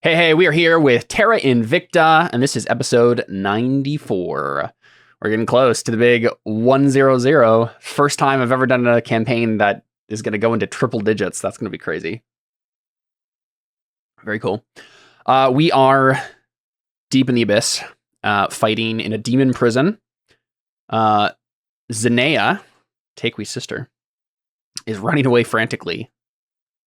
Hey, we are here with Terra Invicta, and this is episode 94. We're getting close to the big 100. First time I've ever done a campaign that is going to go into triple digits. That's going to be crazy. Very cool. We are deep in the abyss, fighting in a demon prison. Zenea, Takewi's sister, is running away frantically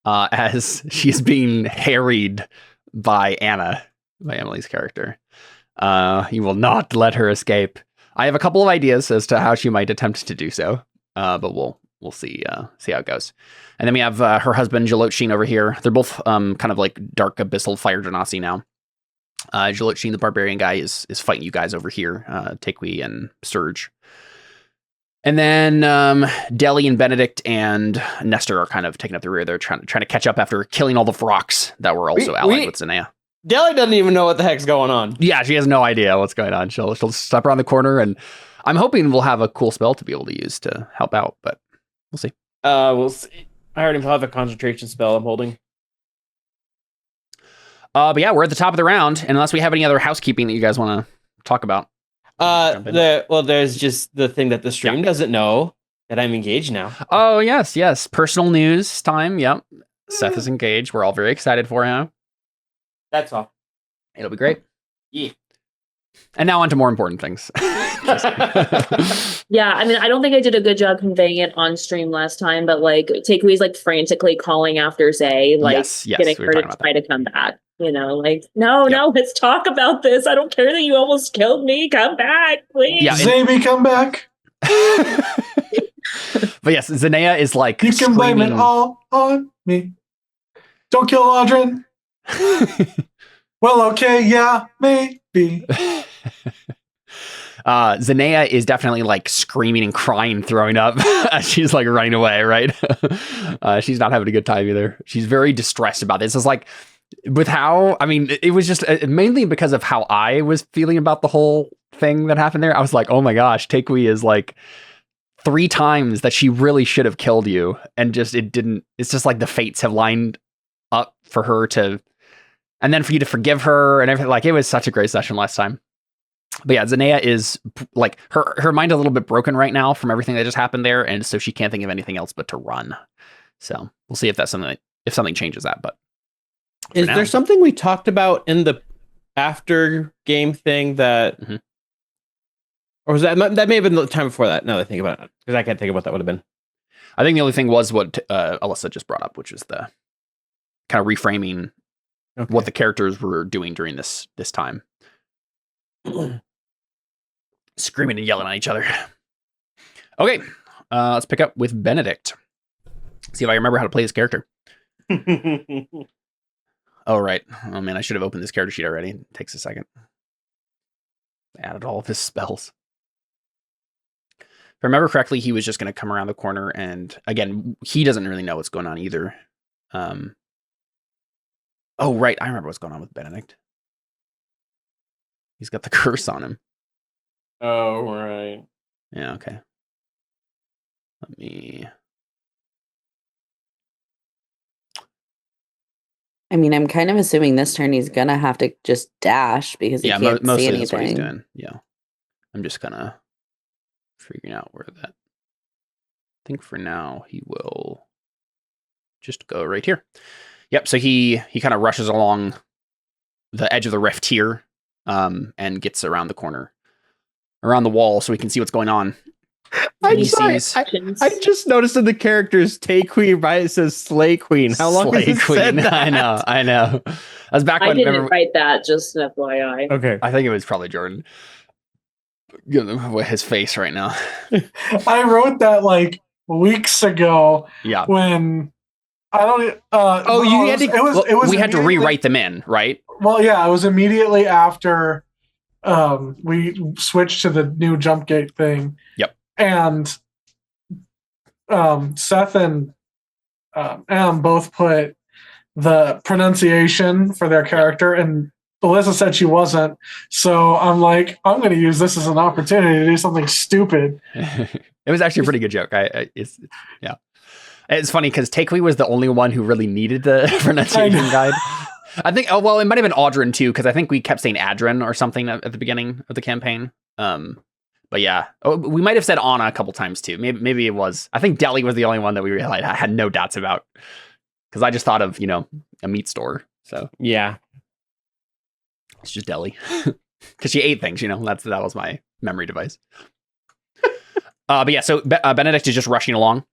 as she's being harried by Anna, by Emily's character. You will not let her escape. I have a couple of ideas as to how she might attempt to do so, but we'll see how it goes. And then we have her husband Jalotsheen over here. They're both kind of like dark abyssal fire genasi now. Jalotsheen, the barbarian guy, is fighting you guys over here, Takewi and Surge. And then Deli and Benedict and Nestor are kind of taking up the rear. They're trying to catch up after killing all the Vrox that were also allied with Zenea. Deli doesn't even know what the heck's going on. Yeah, she has no idea what's going on. She'll step around the corner, and I'm hoping we'll have a cool spell to be able to use to help out, but we'll see. We'll see. I already have a concentration spell I'm holding. But yeah, we're at the top of the round, and unless we have any other housekeeping that you guys want to talk about. There's just the thing that the stream doesn't know that I'm engaged now. Oh, yes. Personal news time. Yep. Seth is engaged. We're all very excited for him. That's all. It'll be great. Yeah. And now on to more important things. Yeah, I mean, I don't think I did a good job conveying it on stream last time, but like Takewi's like frantically calling after Zay, like getting her to try to come back. You know, like, no, let's talk about this. I don't care that you almost killed me. Come back, please. Yeah, Zaby, come back. But yes, Zenea is like, you can blame it all on me. Don't kill Audrin. Well, okay, yeah, maybe. Zenea is definitely like screaming and crying, throwing up as she's like running away, right? She's not having a good time either. She's very distressed about this. It's like, with how, I mean, it was just mainly because of how I was feeling about the whole thing that happened there. I was like, oh my gosh, Takewi is like 3 times that she really should have killed you. And just, it's just like the fates have lined up for her to, and then for you to forgive her and everything. Like, it was such a great session last time. But yeah, Zenea is like, her mind a little bit broken right now from everything that just happened there. And so she can't think of anything else but to run. So we'll see if something changes that, but. Is there something we talked about in the after game thing that, or was that may have been the time before that? Now that I think about it, because I can't think of what that would have been. I think the only thing was what Alyssa just brought up, which is the kind of reframing what the characters were doing during this time, screaming and yelling at each other. Okay, let's pick up with Benedict. See if I remember how to play this character. Oh, right. Oh, man, I should have opened this character sheet already. It takes a second. Added all of his spells. If I remember correctly, he was just going to come around the corner, and again, he doesn't really know what's going on either. Oh, right. I remember what's going on with Benedict. He's got the curse on him. Oh, right. Yeah, okay. Let me... I mean, I'm kind of assuming this turn he's gonna have to just dash because he can't see anything. That's what he's doing. Yeah, I'm just kind figuring out where that. I think for now he will just go right here. Yep. So he kind of rushes along the edge of the rift here, and gets around the corner, around the wall, so we can see what's going on. I just noticed in the characters Takewi, right? It says Slay Queen. How long has it said that? I know. I was back when I didn't write that, just an FYI. Okay. I think it was probably Jordan. His face right now. I wrote that like weeks ago. Yeah. When I don't. We had to rewrite them in, right? Well, yeah, it was immediately after we switched to the new jump gate thing. Yep. And Seth and Em both put the pronunciation for their character, and Alyssa said she wasn't. So I'm like, I'm going to use this as an opportunity to do something stupid. It was actually a pretty good joke. Yeah. It's funny because Takewi was the only one who really needed the pronunciation guide. I think. Oh well, it might have been Audrin too, because I think we kept saying Adrin or something at the beginning of the campaign. But yeah, we might have said Anna a couple times too. Maybe it was. I think Deli was the only one that we realized I had no doubts about, because I just thought of a meat store. So yeah, it's just Deli, because she ate things. That was my memory device. But yeah, so Benedict is just rushing along,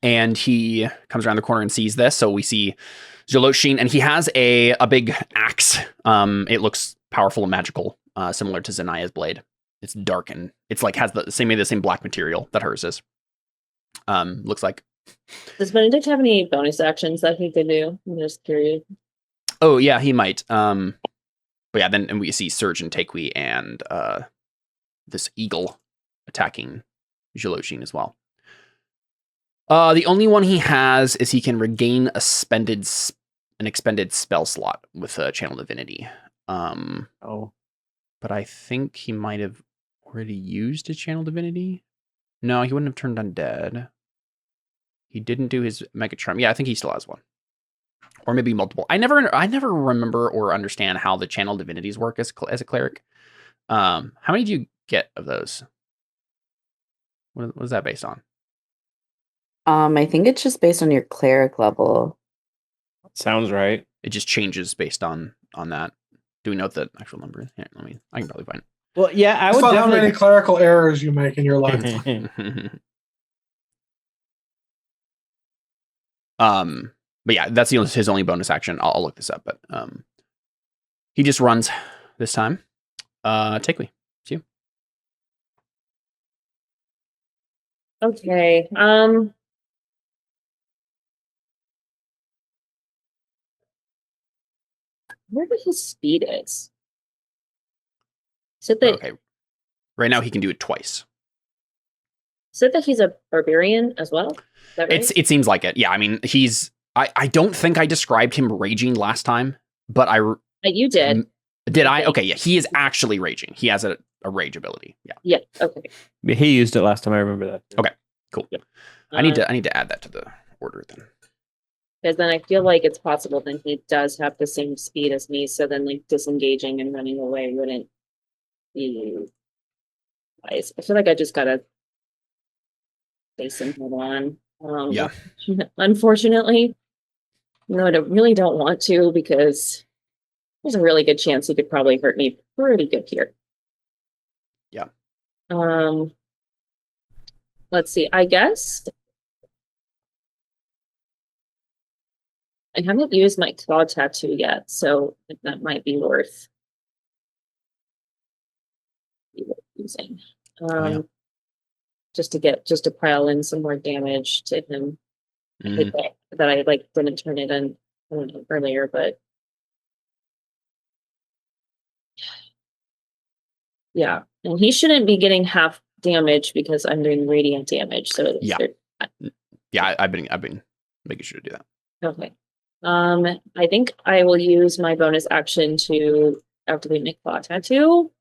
and he comes around the corner and sees this. So we see Zolot'shin, and he has a big axe. It looks powerful and magical, similar to Zanaya's blade. It's dark and it's like has the same black material that hers is. Looks like. Does Benedict have any bonus actions that he could do? I'm just curious. Oh yeah, he might. But yeah, then we see Surge and Takui and this eagle attacking Zolot'shin as well. The only one he has is he can regain an expended spell slot with Channel Divinity. But I think he might have already used his Channel Divinity. No, he wouldn't have turned undead. He didn't do his Megatron. Yeah, I think he still has one, or maybe multiple. I never remember or understand how the Channel Divinities work as a cleric. How many do you get of those? What is that based on? I think it's just based on your cleric level. Sounds right. It just changes based on that. Do we know what the actual number is? Yeah, I can probably find it. Well, yeah, I would definitely... how many clerical errors you make in your life. But yeah, that's his only bonus action. I'll look this up, but he just runs this time. Take me. It's you. Okay. Where his speed is? Okay. Right now he can do it twice. Said that he's a barbarian as well? Is that right? It seems like it. Yeah, I mean, I don't think I described him raging last time, but you did. Did I? Okay, yeah, he is actually raging. He has a rage ability. Yeah. Yeah, okay. He used it last time, I remember that. Okay, cool. Yep. I need to add that to the order then. Because then I feel like it's possible then he does have the same speed as me, so then like disengaging and running away wouldn't be wise. I feel like I just gotta face him head on. Yeah. Unfortunately. No, I really don't want to, because there's a really good chance he could probably hurt me pretty good here. Yeah. Let's see. I guess I haven't used my claw tattoo yet, so that might be worth using. Just to pile in some more damage to him. That I didn't turn it in earlier, but yeah, and he shouldn't be getting half damage because I'm doing radiant damage. So I've been making sure to do that. Okay. I think I will use my bonus action to activate my claw tattoo,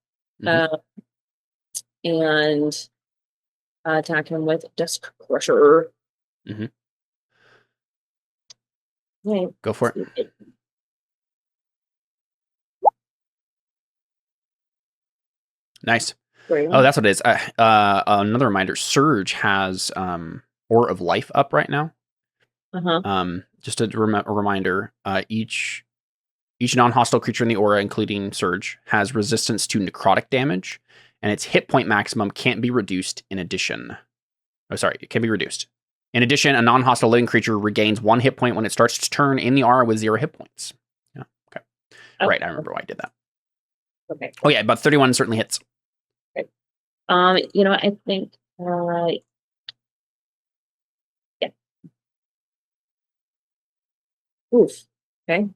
and attack him with Desk Crusher. Mm-hmm. Okay. Go for it. Nice. Oh, that's what it is. Another reminder: Surge has Ore of Life up right now. Just a reminder: each non-hostile creature in the aura, including Surge, has resistance to necrotic damage, and its hit point maximum can't be reduced. It can be reduced. In addition, a non-hostile living creature regains 1 hit point when it starts its turn in the aura with 0 hit points. Yeah. Okay. Right. I remember why I did that. Okay. Oh yeah, but 31 certainly hits. Okay. I think. Yeah. Oof. Okay.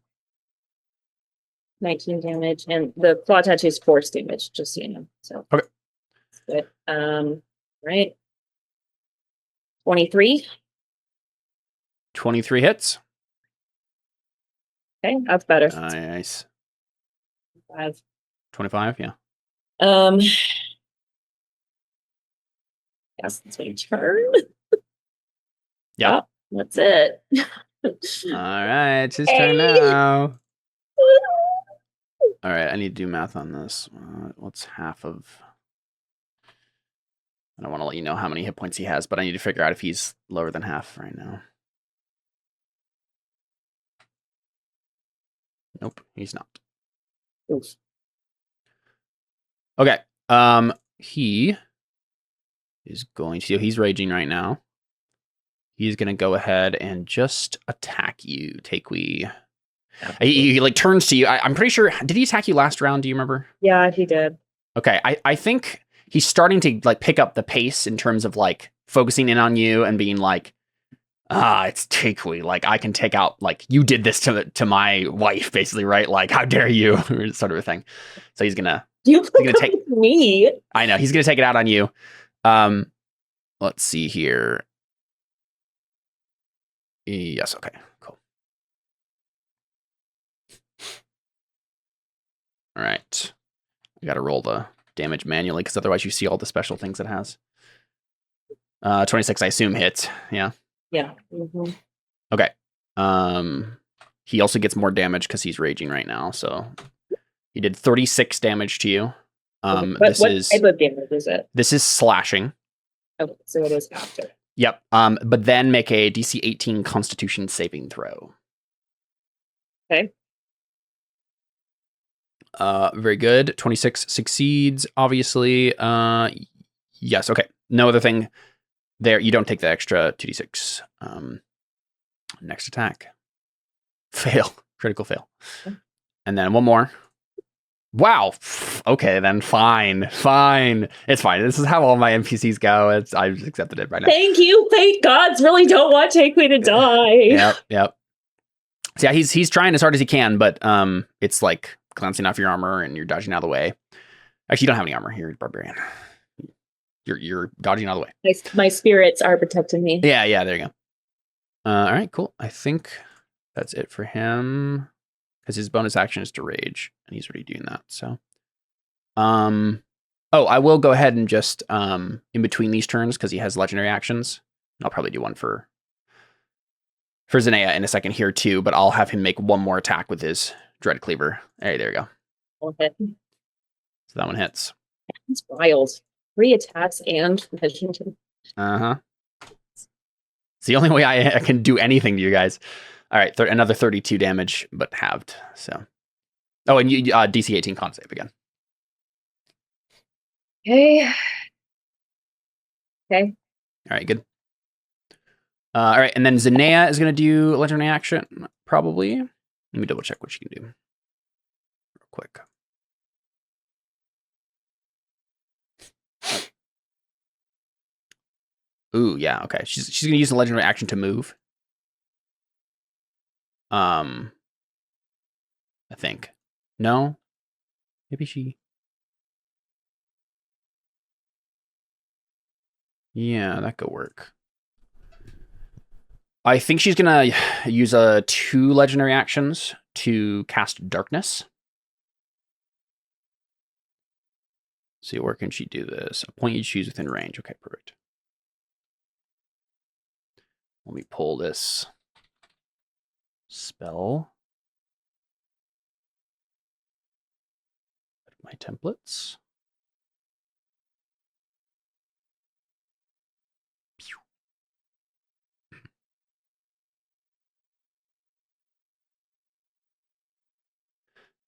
19 damage, and the claw tattoo is force damage, just so you know. So okay. That's good. Right. 23. 23 hits. Okay, that's better. Nice. 25. 25, yeah. Yes, it's my turn. Yeah. Oh, that's it. All right, it's his turn now. All right, I need to do math on this. What's half of... I don't want to let you know how many hit points he has, but I need to figure out if he's lower than half right now. Nope, he's not. Oops. Okay. He is going to... He's raging right now. He's going to go ahead and just attack you, Takewee. He like turns to you. I'm pretty sure... Did he attack you last round? Do you remember? Yeah, he did. Okay, I think he's starting to like pick up the pace in terms of like focusing in on you and being like, it's Takewee. Like I can take out, like you did this to my wife, basically, right? Like how dare you, sort of a thing. So he's gonna take me. I know he's gonna take it out on you. Let's see here. Yes. Okay. Cool. All right. I got to roll the damage manually because otherwise you see all the special things it has. 26, I assume, hits. Yeah. Yeah. Mm-hmm. Okay. He also gets more damage because he's raging right now. So he did 36 damage to you. What type of damage is it? This is slashing. Okay, so it is after. Yep. But then make a DC 18 Constitution saving throw. Okay. Very good. 26 succeeds, obviously. Yes, okay. No other thing there. You don't take the extra 2d6. Next attack. Fail. Critical fail. Okay. And then one more. Wow. Okay, then fine. It's fine. This is how all my NPCs go. I've just accepted it right now. Thank you. Fate gods really don't want Takewee to die. Yep. So yeah, he's trying as hard as he can, but it's like glancing off your armor and you're dodging out of the way. Actually, you don't have any armor here, barbarian. You're dodging out of the way. My spirits are protecting me. Yeah, there you go. All right, cool. I think that's it for him because his bonus action is to rage, and he's already doing that. So, I will go ahead and just in between these turns because he has legendary actions. I'll probably do one for Zanea in a second here too, but I'll have him make one more attack with his Dread Cleaver. Hey, there you go. Okay. So that one hits. It's wild. 3 attacks and legendary. It's the only way I can do anything to you guys. All right, another 32 damage, but halved. So, and you DC 18 con save again. Okay. All right, good. All right, and then Zanea is going to do a legendary action, probably. Let me double check what she can do real quick. Ooh, yeah, okay. She's going to use a legendary action to move. I think. No? Maybe she... Yeah, that could work. I think she's going to use 2 legendary actions to cast Darkness. See, where can she do this? A point you choose within range. Okay, perfect. Let me pull this spell. My templates.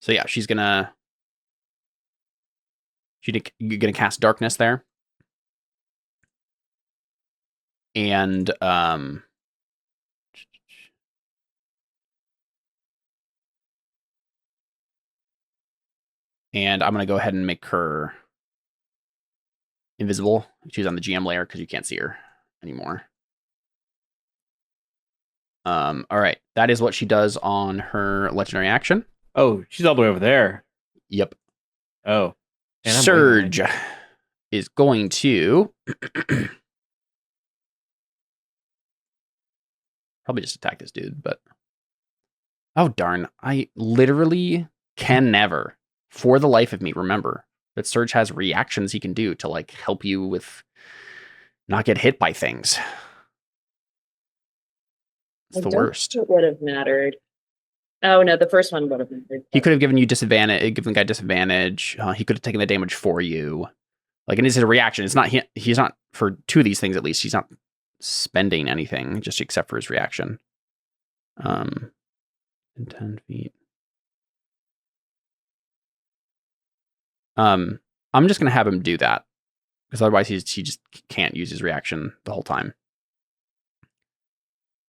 So yeah, she's gonna cast Darkness there, and I'm gonna go ahead and make her invisible. She's on the GM layer because you can't see her anymore. All right, that is what she does on her legendary action. Oh, she's all the way over there. Yep. Oh. Surge is going to probably just attack this dude, but oh darn, I literally can never, for the life of me, remember that Surge has reactions he can do to like help you with not get hit by things. It's the worst. It would have mattered. Oh no, the first one would have been good. He could have given you disadvantage, given the guy disadvantage. He could have taken the damage for you. Like, and it's a reaction. It's not he's not, for two of these things at least, he's not spending anything just except for his reaction. In 10 feet. I'm just gonna have him do that because otherwise he just can't use his reaction the whole time.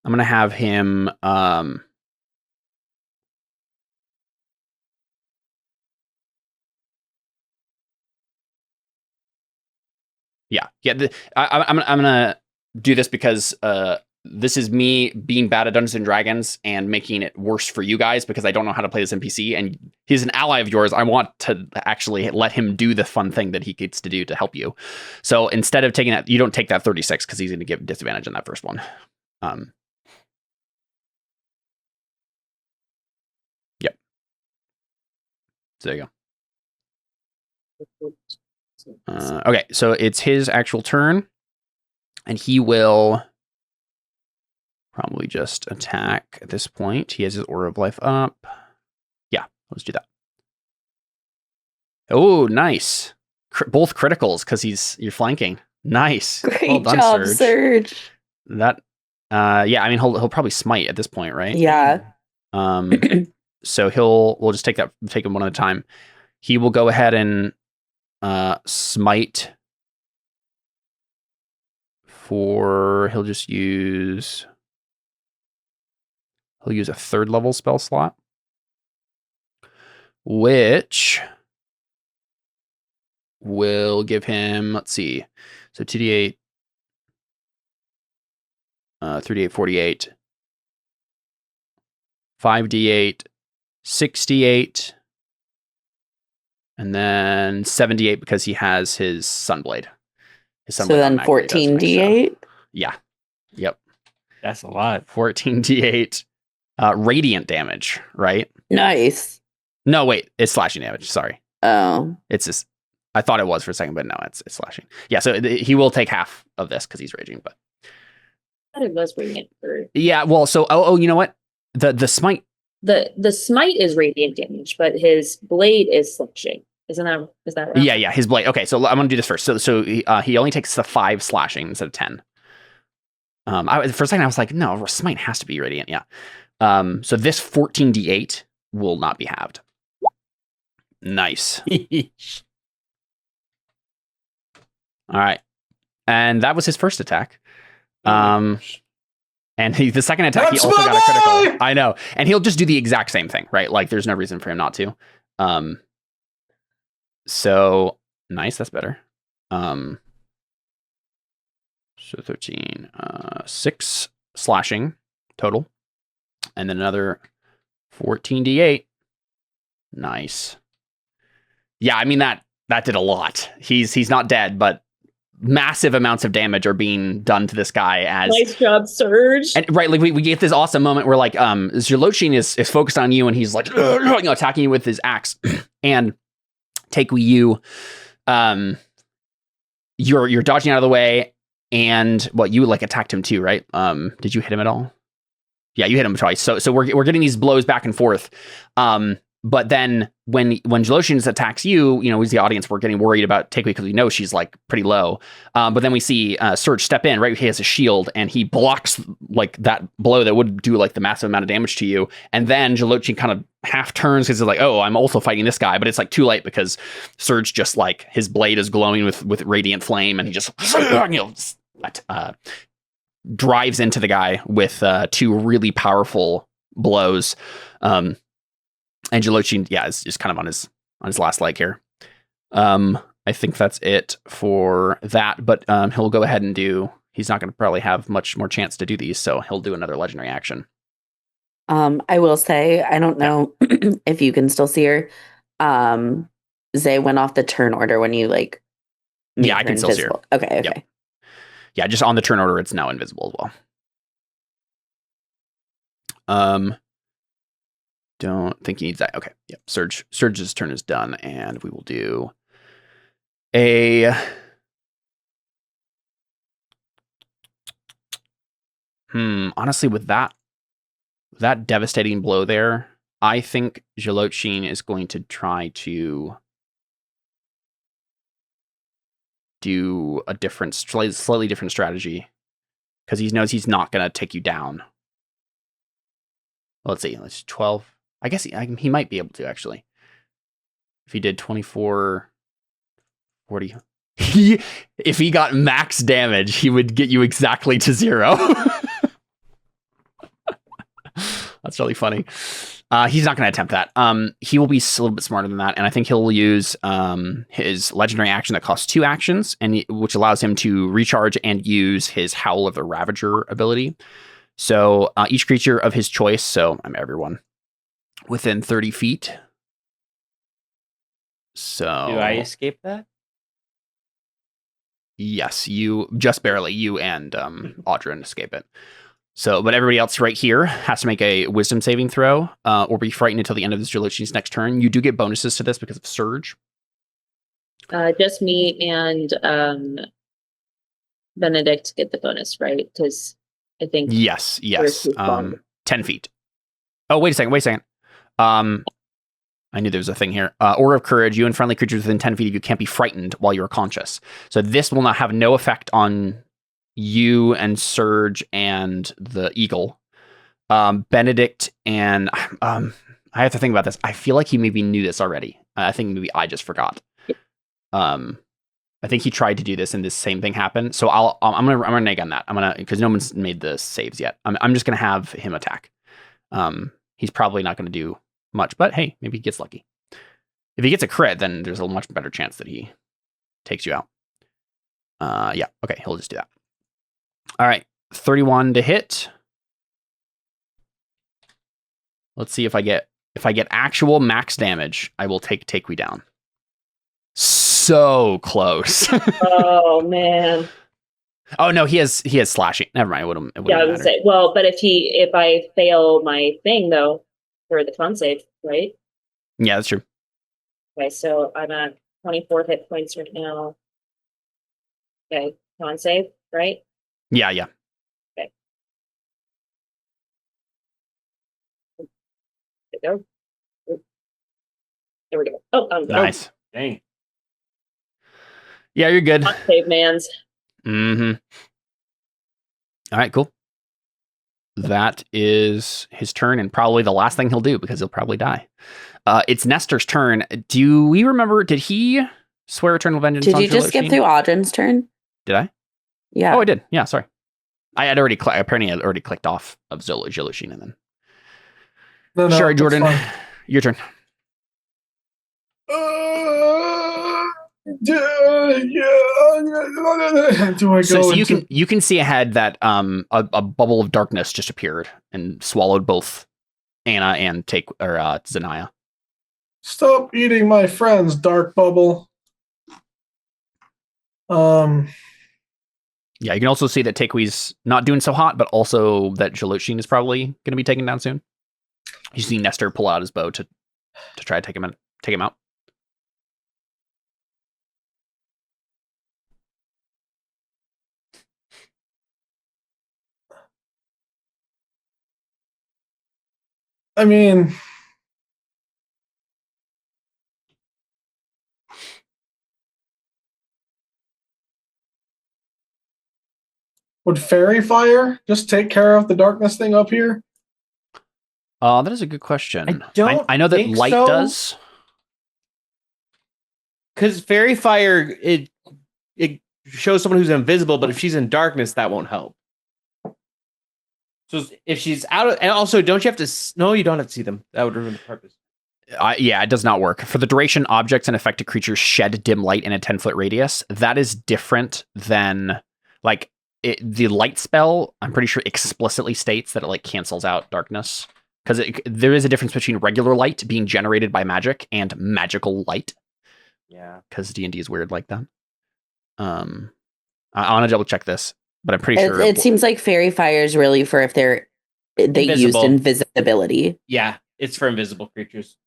I'm gonna have him yeah. I'm gonna do this because this is me being bad at Dungeons and Dragons and making it worse for you guys because I don't know how to play this NPC, and he's an ally of yours. I want to actually let him do the fun thing that he gets to do to help you. So instead of taking that, you don't take that 36 because he's going to give disadvantage on that first one. Yep. So there you go. Okay, so it's his actual turn, and he will probably just attack at this point. He has his Aura of Life up. Yeah, let's do that. Oh, nice. Both criticals because you're flanking. Nice. Great well done, job, Surge. That, yeah, I mean, he'll probably smite at this point, right? Yeah. So we'll just take him one at a time. He will go ahead and smite he'll use a 3rd level spell slot, which will give him, let's see, so 2d8, 3d8, 48, 5d8, 68, and then 78 because he has his Sunblade. So then 14d8? Yeah. Yep. That's a lot. 14d8 radiant damage, right? Nice. No, wait, it's slashing damage. Sorry. Oh. It's just, I thought it was for a second, but no, it's slashing. Yeah, so he will take half of this because he's raging, but I thought it was radiant. Yeah, well, so you know what? The smite. The smite is radiant damage, but his blade is slashing. Is that right? Yeah, his blade. Okay, so I'm gonna do this first. So he only takes the 5 slashing instead of 10. For a second I was like, no, smite has to be radiant. Yeah. So this 14d8 will not be halved. Nice. All right, and that was his first attack. And the second attack, he also got a critical. I know, and he'll just do the exact same thing, right? Like, there's no reason for him not to. So nice, that's better. So 13, 6 slashing total, and then another 14d8. Nice. Yeah, I mean that did a lot. He's not dead, but massive amounts of damage are being done to this guy. Nice job, Surge. And right, like we get this awesome moment where like Zerlochin is focused on you, and he's like attacking you with his axe. And Takui, you're dodging out of the way, and you like attacked him too, right? Did you hit him at all? Yeah, you hit him twice. So we're getting these blows back and forth. But then when Zerlochin attacks you, as the audience, we're getting worried about Takui because we know she's like pretty low. But then we see Surge step in, right? He has a shield and he blocks like that blow that would do like the massive amount of damage to you. And then Zerlochin kind of half turns because he's like, oh, I'm also fighting this guy. But it's like too late because Surge just like his blade is glowing with radiant flame, and he just drives into the guy with 2 really powerful blows. And Zerlochin, is just kind of on his last leg here. I think that's it for that. But he'll go ahead and he's not going to probably have much more chance to do these, so he'll do another legendary action. I will say, I don't know if you can still see her. Zay went off the turn order when you like. Yeah, I can still see her. Okay. Yep. Yeah, just on the turn order, it's now invisible as well. Don't think he needs that. Okay. Yep. Surge's turn is done, and we will do honestly, with that devastating blow there, I think Zolotchin is going to try to do a different, slightly different strategy because he knows he's not going to take you down. Let's see. Let's 12. I guess he might be able to, actually. If he did 24, 40. If he got max damage, he would get you exactly to 0. That's really funny. He's not going to attempt that. He will be a little bit smarter than that, and I think he'll use his legendary action that costs 2 actions, which allows him to recharge and use his Howl of the Ravager ability. So each creature of his choice, so I'm everyone, within 30 feet. So do I escape that? Yes, you just barely. You and Audrin escape it. So, but everybody else right here has to make a wisdom saving throw or be frightened until the end of this Zolotchin's next turn. You do get bonuses to this because of Surge. Just me and Benedict get the bonus, right? Because I think... Yes. 10 feet. Oh, wait a second. I knew there was a thing here. Aura of Courage, you and friendly creatures within 10 feet of you can't be frightened while you're conscious. So this will not have no effect on you and Surge and the Eagle. Benedict and... I have to think about this. I feel like he maybe knew this already. I think maybe I just forgot. I think he tried to do this and this same thing happened. So I'm gonna neg on that. Because no one's made the saves yet. I'm just gonna have him attack. He's probably not gonna do much, but hey, maybe he gets lucky. If he gets a crit, then there's a much better chance that he takes you out. Yeah, okay, he'll just do that. All right, 31 to hit. Let's see if I get actual max damage, I will take we down. So close. Oh man. Oh no, he has slashing. Never mind. It wouldn't I was gonna say, well, but if I fail my thing though, for the con save, right? Yeah, that's true. Okay, so I'm at 24 hit points right now. Okay, con save, right? Yeah. Okay. There we go. There we go. Oh, I'm good. Nice. Dang. Yeah, you're good. Con save, mans. Mm-hmm. All right, cool. That is his turn and probably the last thing he'll do because he'll probably die. It's Nestor's turn. Do we remember, did he swear eternal vengeance on Did you just skip through Audrin's turn? Did I? Yeah. Oh, I did. Yeah, sorry. I had already clicked off of Zolotchin and then. No, sorry, Jordan. Your turn. Do I go so you can see ahead that a bubble of darkness just appeared and swallowed both Anna and Zanaya. Stop eating my friends, dark bubble. Yeah, you can also see that Takewe's not doing so hot, but also that Zolotchin is probably going to be taken down soon. You see Nestor pull out his bow to try to take him out. I mean, would Fairy Fire just take care of the darkness thing up here? That is a good question. I know that light does. Because Fairy Fire, it shows someone who's invisible, but if she's in darkness, that won't help. So if she's out of, and also, don't you have to? No, you don't have to see them. That would ruin the purpose. Yeah, it does not work. For the duration, objects and affected creatures shed dim light in a 10-foot radius. That is different than the light spell. I'm pretty sure explicitly states that it cancels out darkness because there is a difference between regular light being generated by magic and magical light. Yeah, because D&D is weird like that. I want to double check this. But I'm pretty sure it seems like Fairy Fire is really for if they used invisibility. Yeah, it's for invisible creatures.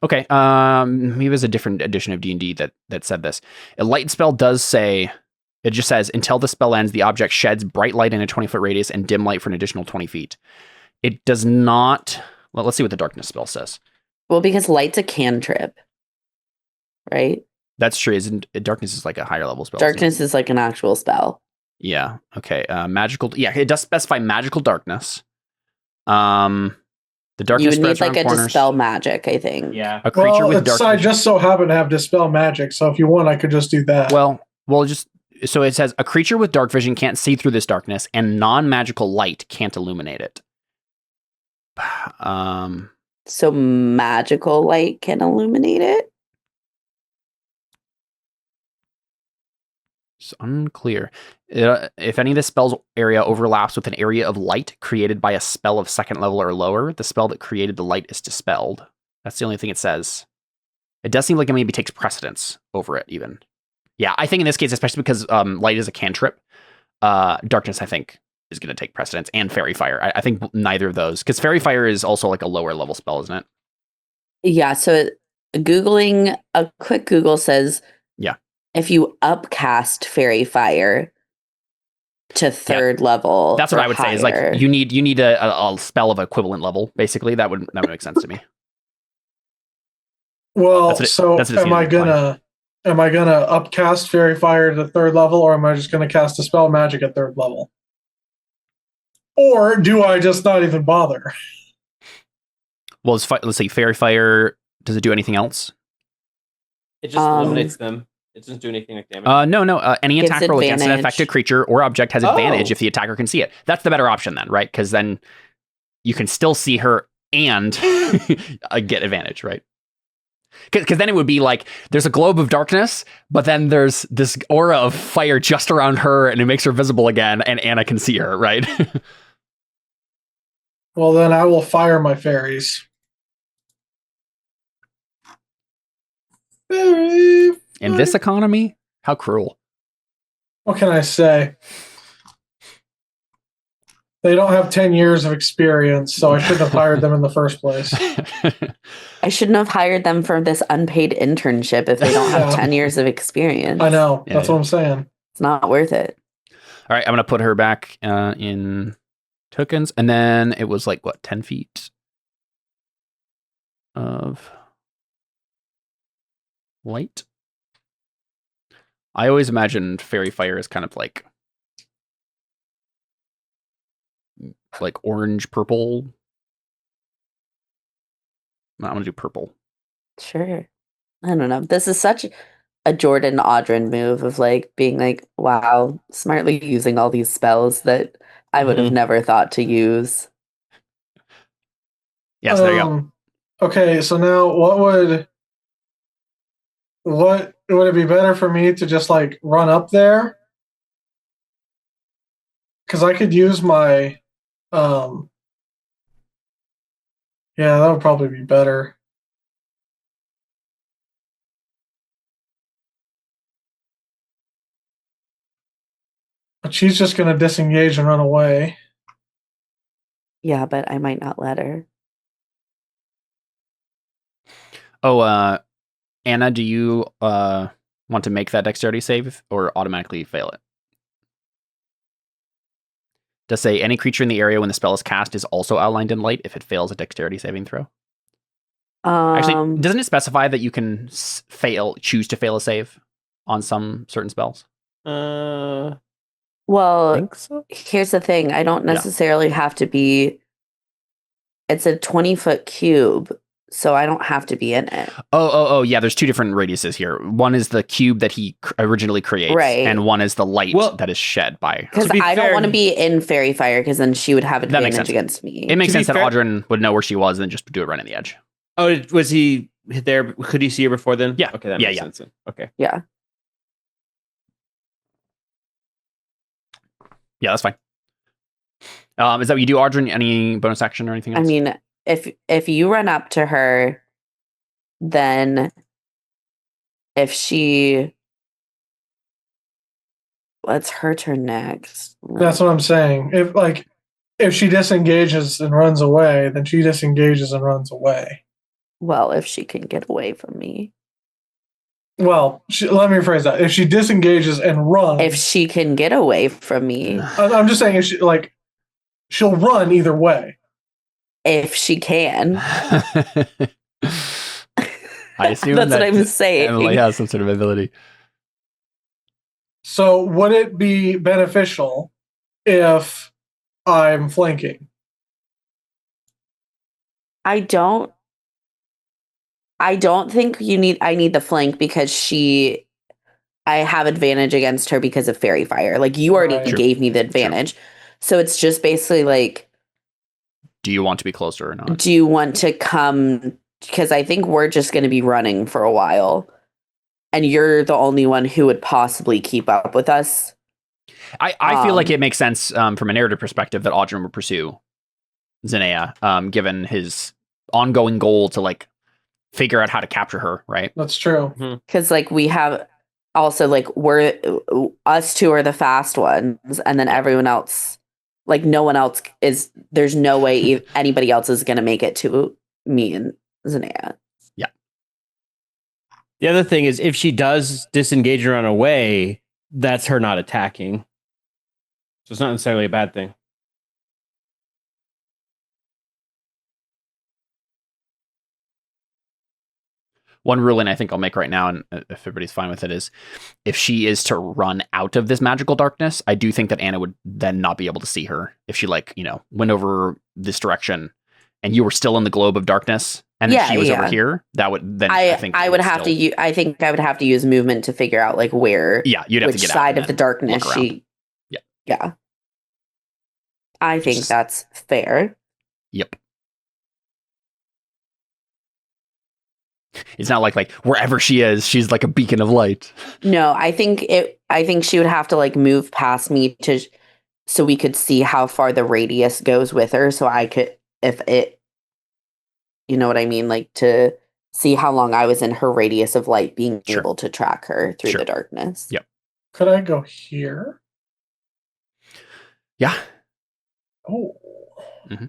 Okay. Maybe there's a different edition of D&D that said this. A light spell does say, it just says, until the spell ends, the object sheds bright light in a 20-foot radius and dim light for an additional 20 feet. It does not, Well, let's see what the darkness spell says. Well, because light's a cantrip, right? That's true. Isn't darkness is like a higher level spell? Darkness is like an actual spell. Yeah. Okay. Magical. Yeah, it does specify magical darkness. The darkness you would need like a corners. Dispel magic, I think. Yeah. A creature with dark I just so happen to have Dispel magic, so if you want, I could just do that. Well, just so it says a creature with dark vision can't see through this darkness, and non-magical light can't illuminate it. So magical light can illuminate it? It's unclear. If any of the spell's area overlaps with an area of light created by a spell of second level or lower, the spell that created the light is dispelled. That's the only thing it says. It does seem like it maybe takes precedence over it, even. Yeah, I think in this case, especially because light is a cantrip, darkness, I think, is going to take precedence, and Fairy Fire. I think neither of those, because Fairy Fire is also like a lower level spell, isn't it? Yeah, so Googling, a quick Google says, yeah, if you upcast Fairy Fire to third level, that's what I would say. Is like you need a spell of equivalent level. Basically, that would make sense to me. Well, am I gonna upcast Fairy Fire to third level, or am I just gonna cast a spell magic at third level? Or do I just not even bother? Well, let's see. Fairy Fire, does it do anything else? It just eliminates them. It doesn't do anything like damage. No. Any attack roll against an affected creature or object has advantage if the attacker can see it. That's the better option then, right? Because then you can still see her and get advantage, right? Because then it would be like there's a globe of darkness, but then there's this aura of fire just around her, and it makes her visible again, and Anna can see her, right? Well, then I will fire my fairies. In this economy? How cruel. What can I say? They don't have 10 years of experience, so I shouldn't have hired them in the first place. I shouldn't have hired them for this unpaid internship if they don't have 10 years of experience. I know. That's what I'm saying. It's not worth it. All right, I'm going to put her back in tokens. And then it was like, what, 10 feet of light? I always imagined Fairy Fire as kind of like orange purple. I'm gonna do purple. Sure. I don't know. This is such a Jordan Audrin move of like being like, wow, smartly using all these spells that I would have never thought to use. Yes, there you go. Okay, so now what would it be better for me to just like run up there? Because I could use my yeah, that would probably be better. But she's just going to disengage and run away. Yeah, but I might not let her. Oh, Anna, do you want to make that dexterity save or automatically fail it? Does say any creature in the area when the spell is cast is also outlined in light if it fails a dexterity saving throw? Actually, doesn't it specify that you can choose to fail a save on some certain spells? Well, so. Here's the thing. I don't necessarily have to be... It's a 20-foot cube, so I don't have to be in it. Oh, yeah. There's two different radiuses here. One is the cube that he originally creates, right, and one is the light that is shed by. Because I don't want to be in Fairy Fire, because then she would have advantage against me. It makes sense that Audrin would know where she was and then just do it right in the edge. Oh, was he there? Could he see her before then? Yeah. Okay, that makes sense. Then. Okay. Yeah. Yeah, that's fine. Is that what you do, Audrin? Any bonus action or anything else? I mean, if you run up to her, then if she... It's her turn next. That's what I'm saying. If she disengages and runs away, then she disengages and runs away. Well, if she can get away from me. Well, let me rephrase that. If she disengages and runs... If she can get away from me. I'm just saying, if she'll run either way. if she can. I assume that's what I'm saying. Emily has some sort of ability. So would it be beneficial if I'm flanking? I don't think I need the flank because I have advantage against her because of fairy fire. Like you already gave me the advantage. So it's just basically like, do you want to be closer or not? Do you want to come? Because I think we're just going to be running for a while. And you're the only one who would possibly keep up with us. I feel like it makes sense from a narrative perspective that Audrin would pursue Zinea, given his ongoing goal to like figure out how to capture her, right? That's true. Because like we have also like us two are the fast ones, and then everyone else, like no one else is. There's no way anybody else is going to make it to me and Zinea. Yeah. The other thing is, if she does disengage and run away, that's her not attacking. So it's not necessarily a bad thing. One ruling I think I'll make right now, and if everybody's fine with it, is if she is to run out of this magical darkness, I do think that Anna would then not be able to see her if she went over this direction and you were still in the globe of darkness and then she was over here. That would then I think I would have to I think I would have to use movement to figure out like where you'd have to get side of the darkness she. Yeah. I think that's fair. Yep. It's not like wherever she is, she's like a beacon of light. No, I think she would have to like move past me so we could see how far the radius goes with her. So I could, you know what I mean? Like to see how long I was in her radius of light, being able to track her through the darkness. Yep. Could I go here? Yeah. Oh. Mm-hmm.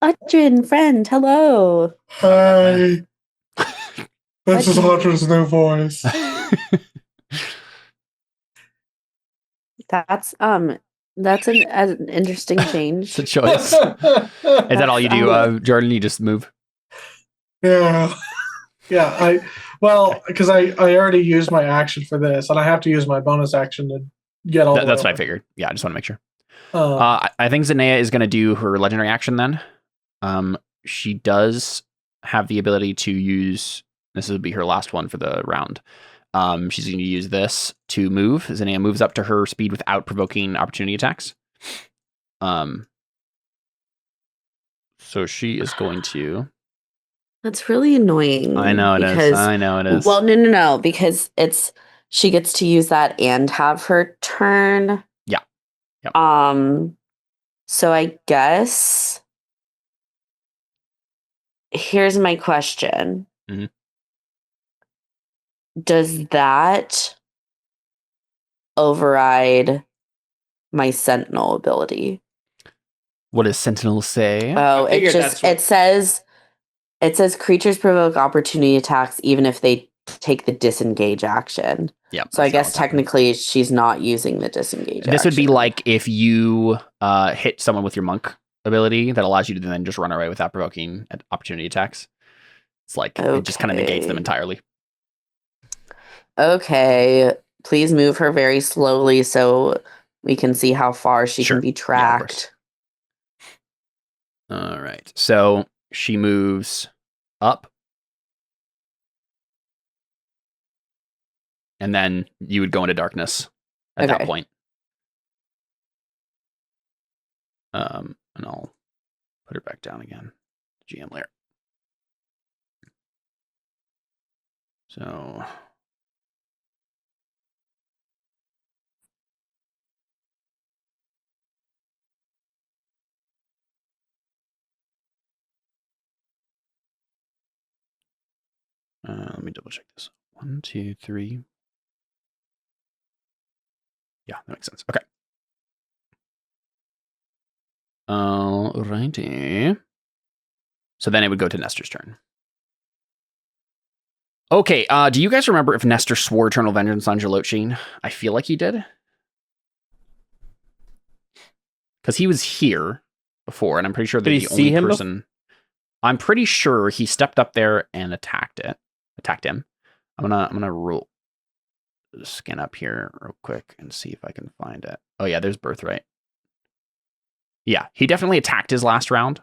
Audrin, friend, hello. Hi. This is Audrin's new voice. That's an interesting change. It's a choice. Is that all you do, Jordan? You just move? Yeah. Yeah. Because I already used my action for this, and I have to use my bonus action to get all. That's what I figured. Yeah, I just want to make sure. I think Zinea is going to do her legendary action then. She does have the ability to use. This would be her last one for the round. She's going to use this to move. Zinea moves up to her speed without provoking opportunity attacks. So she is going to. That's really annoying. I know it is. I know it is. Well, no, because she gets to use that and have her turn. Yeah. Yep. So I guess here's my question. Mm-hmm. Does that override my Sentinel ability? What does Sentinel say? Oh, it says creatures provoke opportunity attacks even if they take the disengage action. Yeah. So I guess technically she's not using the disengage action. This would be like if you hit someone with your monk ability that allows you to then just run away without provoking opportunity attacks. It's like it just kind of negates them entirely. Okay, please move her very slowly so we can see how far she can be tracked. All right. So she moves up. And then you would go into darkness at that point. And I'll put her back down again. GM layer. So let me double check this. 1, 2, 3. Yeah, that makes sense. Okay. Alrighty. So then it would go to Nestor's turn. Okay, do you guys remember if Nestor swore eternal vengeance on Jalotchine? I feel like he did. Because he was here. before, and I'm pretty sure they're the only person. I'm pretty sure he stepped up there and attacked him. I'm gonna scan up here real quick and see if I can find it. Oh yeah, there's Birthright. Yeah, he definitely attacked his last round.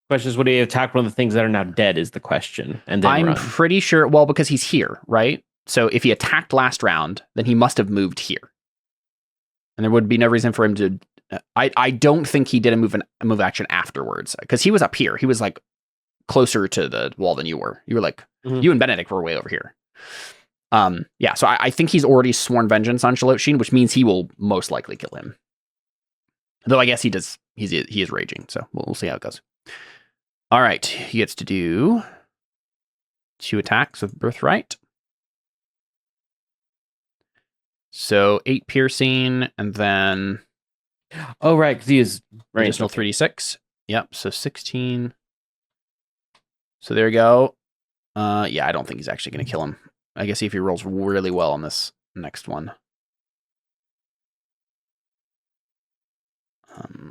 Question is, would he attack one of the things that are now dead is the question. And then I'm pretty sure, well, because he's here, right? So if he attacked last round, then he must have moved here. And there would be no reason for him to... I don't think he did a move action afterwards, because he was up here. He was like closer to the wall than you were. You were like, you and Benedict were way over here. Yeah, so I think he's already sworn vengeance on Shalotsheen, which means he will most likely kill him. Though I guess he does. He is raging, so we'll see how it goes. All right, he gets to do 2 attacks with Birthright. So 8 piercing, and then... Oh, right, because he is... Additional 3d6. Yep, so 16. So there you go. Yeah, I don't think he's actually going to kill him. I guess if he rolls really well on this next one.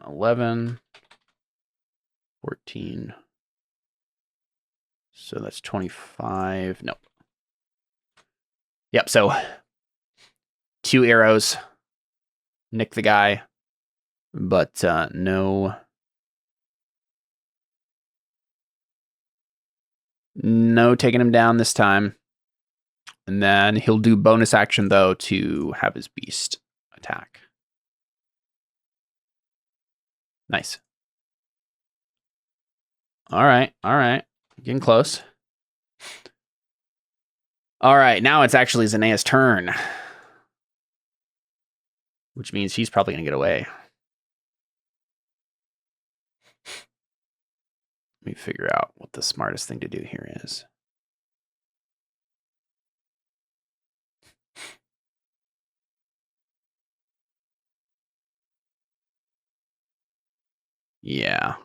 11. 14. So that's 25. Nope. Yep, so 2 arrows. Nick the guy. But no taking him down this time. And then he'll do bonus action, though, to have his beast attack. Nice. All right. Getting close. All right, now it's actually Zenea's turn. Which means she's probably going to get away. Let me figure out what the smartest thing to do here is. Yeah.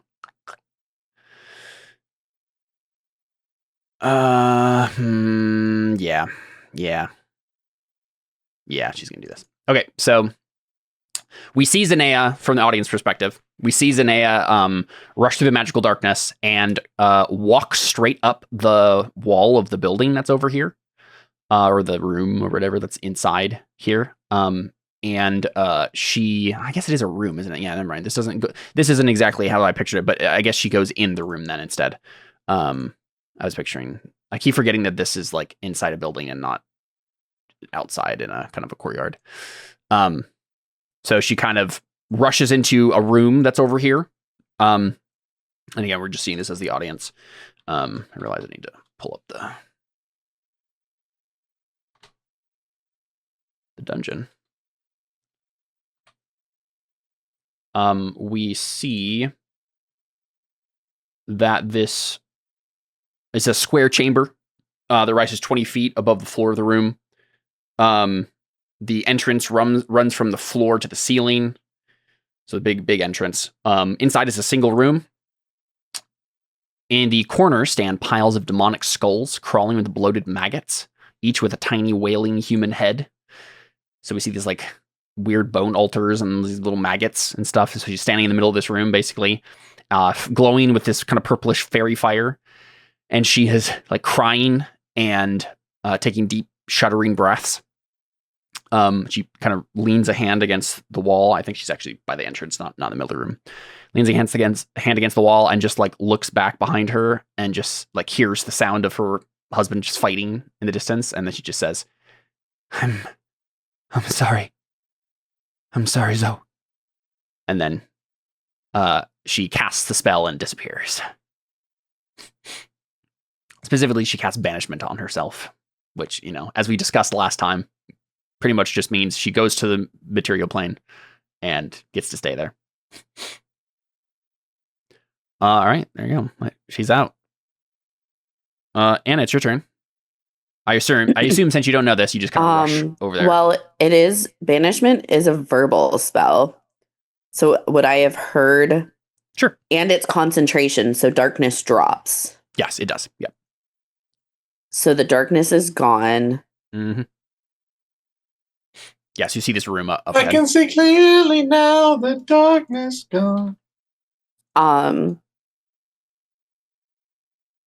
Yeah, she's gonna do this. Okay, so we see Zenea from the audience perspective. We see Zenea rush through the magical darkness and walk straight up the wall of the building that's over here, or the room or whatever that's inside here. And she, I guess it is a room, isn't it? Yeah, never mind. This isn't exactly how I pictured it, but I guess she goes in the room then instead. I keep forgetting that this is like inside a building and not outside in a kind of a courtyard. So she kind of rushes into a room that's over here. And again, we're just seeing this as the audience. I realize I need to pull up the dungeon. We see that this is a square chamber that rises 20 feet above the floor of the room. The entrance runs from the floor to the ceiling. So big entrance. Inside is a single room. In the corner stand piles of demonic skulls crawling with bloated maggots, each with a tiny wailing human head. So we see these like weird bone altars and these little maggots and stuff. So she's standing in the middle of this room, basically, glowing with this kind of purplish fairy fire. And she is like crying and taking deep, shuddering breaths. She kind of leans a hand against the wall. I think she's actually by the entrance, not in the middle of the room. Leans a hand against the wall and just like looks back behind her and just like hears the sound of her husband just fighting in the distance. And then she just says, I'm sorry. I'm sorry, Zoe. And then she casts the spell and disappears. Specifically, she casts banishment on herself, which, you know, as we discussed last time, pretty much just means she goes to the material plane and gets to stay there. All right, there you go. She's out. Anna, it's your turn. I assume since you don't know this, you just kind of rush over there. Well, banishment is a verbal spell. So would I have heard? Sure. And it's concentration, so darkness drops. Yes, it does. Yep. So the darkness is gone. Mm-hmm. Yes, you see this room up I ahead. can see clearly now, the darkness gone.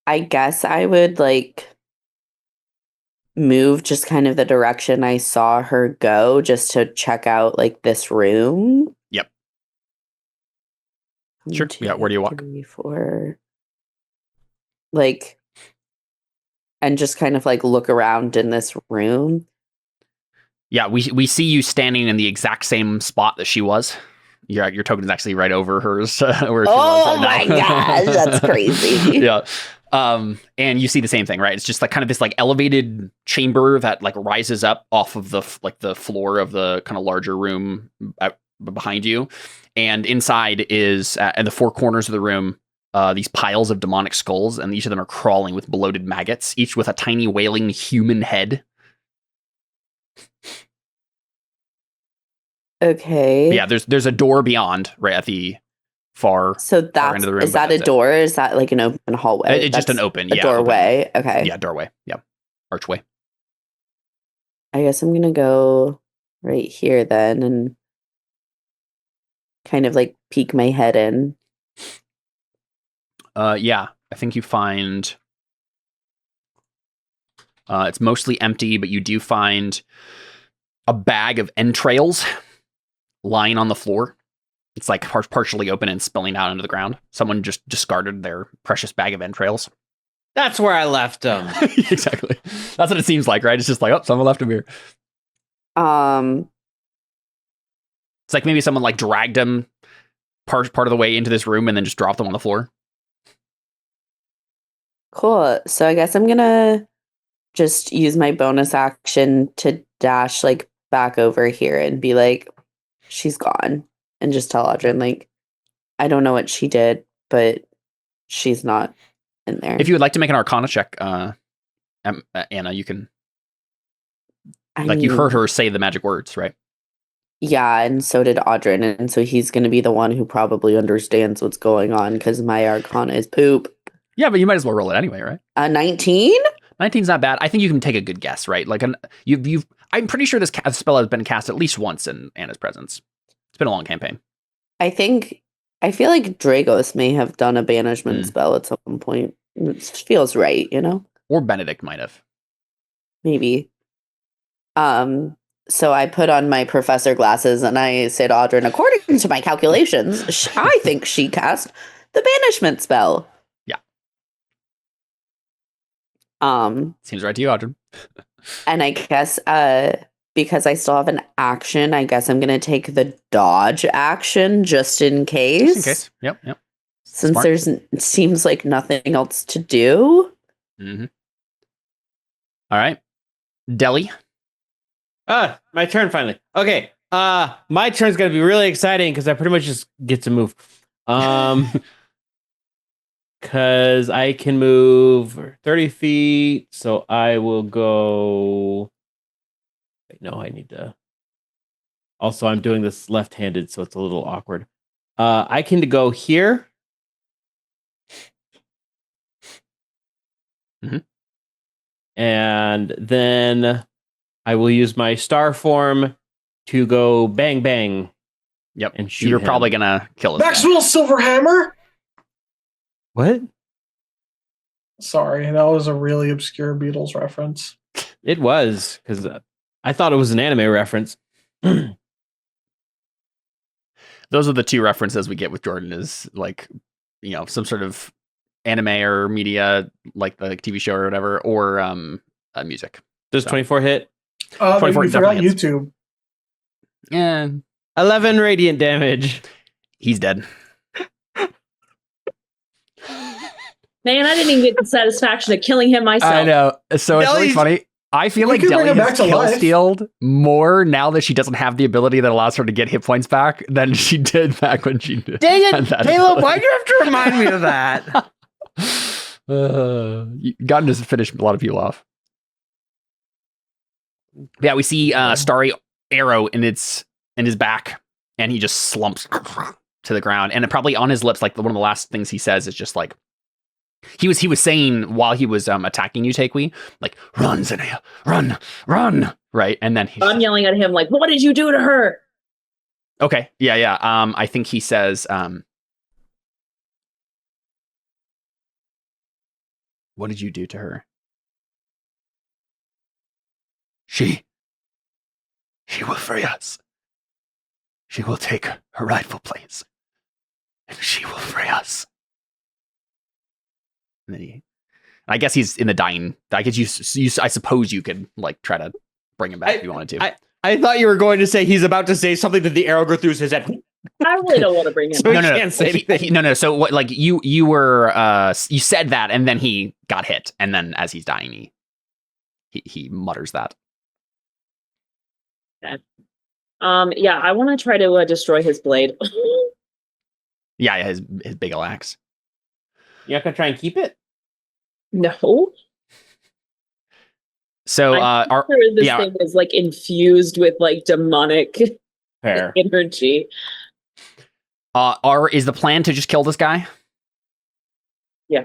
I guess I would like move just kind of the direction I saw her go, just to check out like this room. Yep. Sure. Yeah. Where do you walk? 3, 4. Like, and just kind of like look around in this room. Yeah, we see you standing in the exact same spot that she was. Your token is actually right over hers. Where she was right my gosh, that's crazy. Yeah. And you see the same thing, right? It's just like kind of this like elevated chamber that like rises up off of the floor of the kind of larger room behind you. And inside is at the four corners of the room, these piles of demonic skulls, and each of them are crawling with bloated maggots, each with a tiny wailing human head. Okay. But yeah, there's a door beyond, right at the far end of the room. Is that a door? Or is that like an open hallway? It's just an open, doorway. Open. Okay. Yeah, doorway. Yeah, archway. I guess I'm gonna go right here then, and kind of like peek my head in. Yeah, I think you find it's mostly empty, but you do find a bag of entrails lying on the floor. It's like partially open and spilling out into the ground. Someone just discarded their precious bag of entrails. That's where I left them. Exactly. That's what it seems like, right? It's just like, oh, someone left them here. It's like maybe someone like dragged them part of the way into this room and then just dropped them on the floor. Cool. So I guess I'm gonna just use my bonus action to dash like back over here and be like, she's gone. And just tell Audrey, like, I don't know what she did, but she's not in there. If you would like to make an Arcana check, Anna, you can. You heard her say the magic words, right? Yeah, and so did Audrin, and so he's going to be the one who probably understands what's going on because my Arcana is poop. Yeah, but you might as well roll it anyway, right? 19? 19's not bad. I think you can take a good guess, right? Like, I'm pretty sure this spell has been cast at least once in Anna's presence. It's been a long campaign. I feel like Dragos may have done a banishment spell at some point. It feels right, you know? Or Benedict might have. Maybe. So I put on my professor glasses and I say to Audrin, according to my calculations, I think she cast the banishment spell. Yeah. Seems right to you, Audrin. And I guess because I still have an action, I guess I'm going to take the dodge action just in case. Just in case. Yep. Since it seems like nothing else to do. Mm-hmm. All right. Deli. My turn finally. Okay. My turn's going to be really exciting because I pretty much just get to move. Because I can move 30 feet, so I will go... Wait, no, I need to... Also, I'm doing this left-handed, so it's a little awkward. I can go here. Mm-hmm. And then I will use my star form to go bang, bang. Yep. And shoot You're him. probably going to kill him. Maxwell Silverhammer? What? Sorry, that was a really obscure Beatles reference. It was, because I thought it was an anime reference. Those are the two references we get with Jordan is like, some sort of anime or media, like the TV show or whatever, or music. Does 24 hit? 24 you forgot YouTube. Yeah. 11 radiant damage. He's dead. Man, I didn't even get the satisfaction of killing him myself. I know. So it's really funny. I feel like Deli has kill-stealed more now that she doesn't have the ability that allows her to get hit points back than she did back when she did. Dang it, Caleb, why'd you have to remind me of that? Gotten to finish a lot of people off. Yeah, we see Starry arrow in his back, and he just slumps to the ground. And probably on his lips, like one of the last things he says is just like, He was saying while he was attacking you, Takewee, like, run, Zanaya, run, right? And then I'm yelling at him like, what did you do to her? Okay, yeah. I think he says, what did you do to her? She will free us. She will take her rightful place. And she will free us. And then I guess he's in the dying. I guess I suppose you could like try to bring him back if you wanted to. I thought you were going to say he's about to say something that the arrow goes through his head. I really don't want to bring him So back. he can't say anything. No. So what? Like you were you said that, and then he got hit, and then as he's dying, he mutters that. Okay. Yeah, I want to try to destroy his blade. Yeah, his big ol' axe. You're not gonna try and keep it? No. So this thing is like infused with like demonic energy. Is the plan to just kill this guy? Yeah.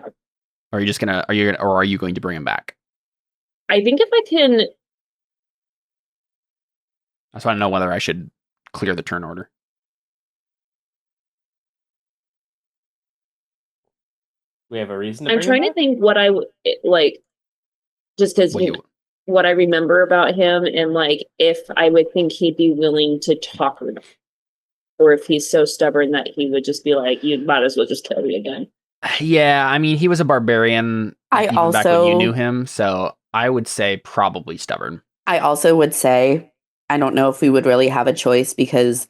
Or are you going to bring him back? I think if I can. I just want to know whether I should clear the turn order. We have a reason. I'm trying to think what I would like, just because what I remember about him, and like if I would think he'd be willing to talk with him, or if he's so stubborn that he would just be like, "You might as well just kill me again." Yeah, I mean, he was a barbarian. Back when you knew him, so I would say probably stubborn. I also would say I don't know if we would really have a choice because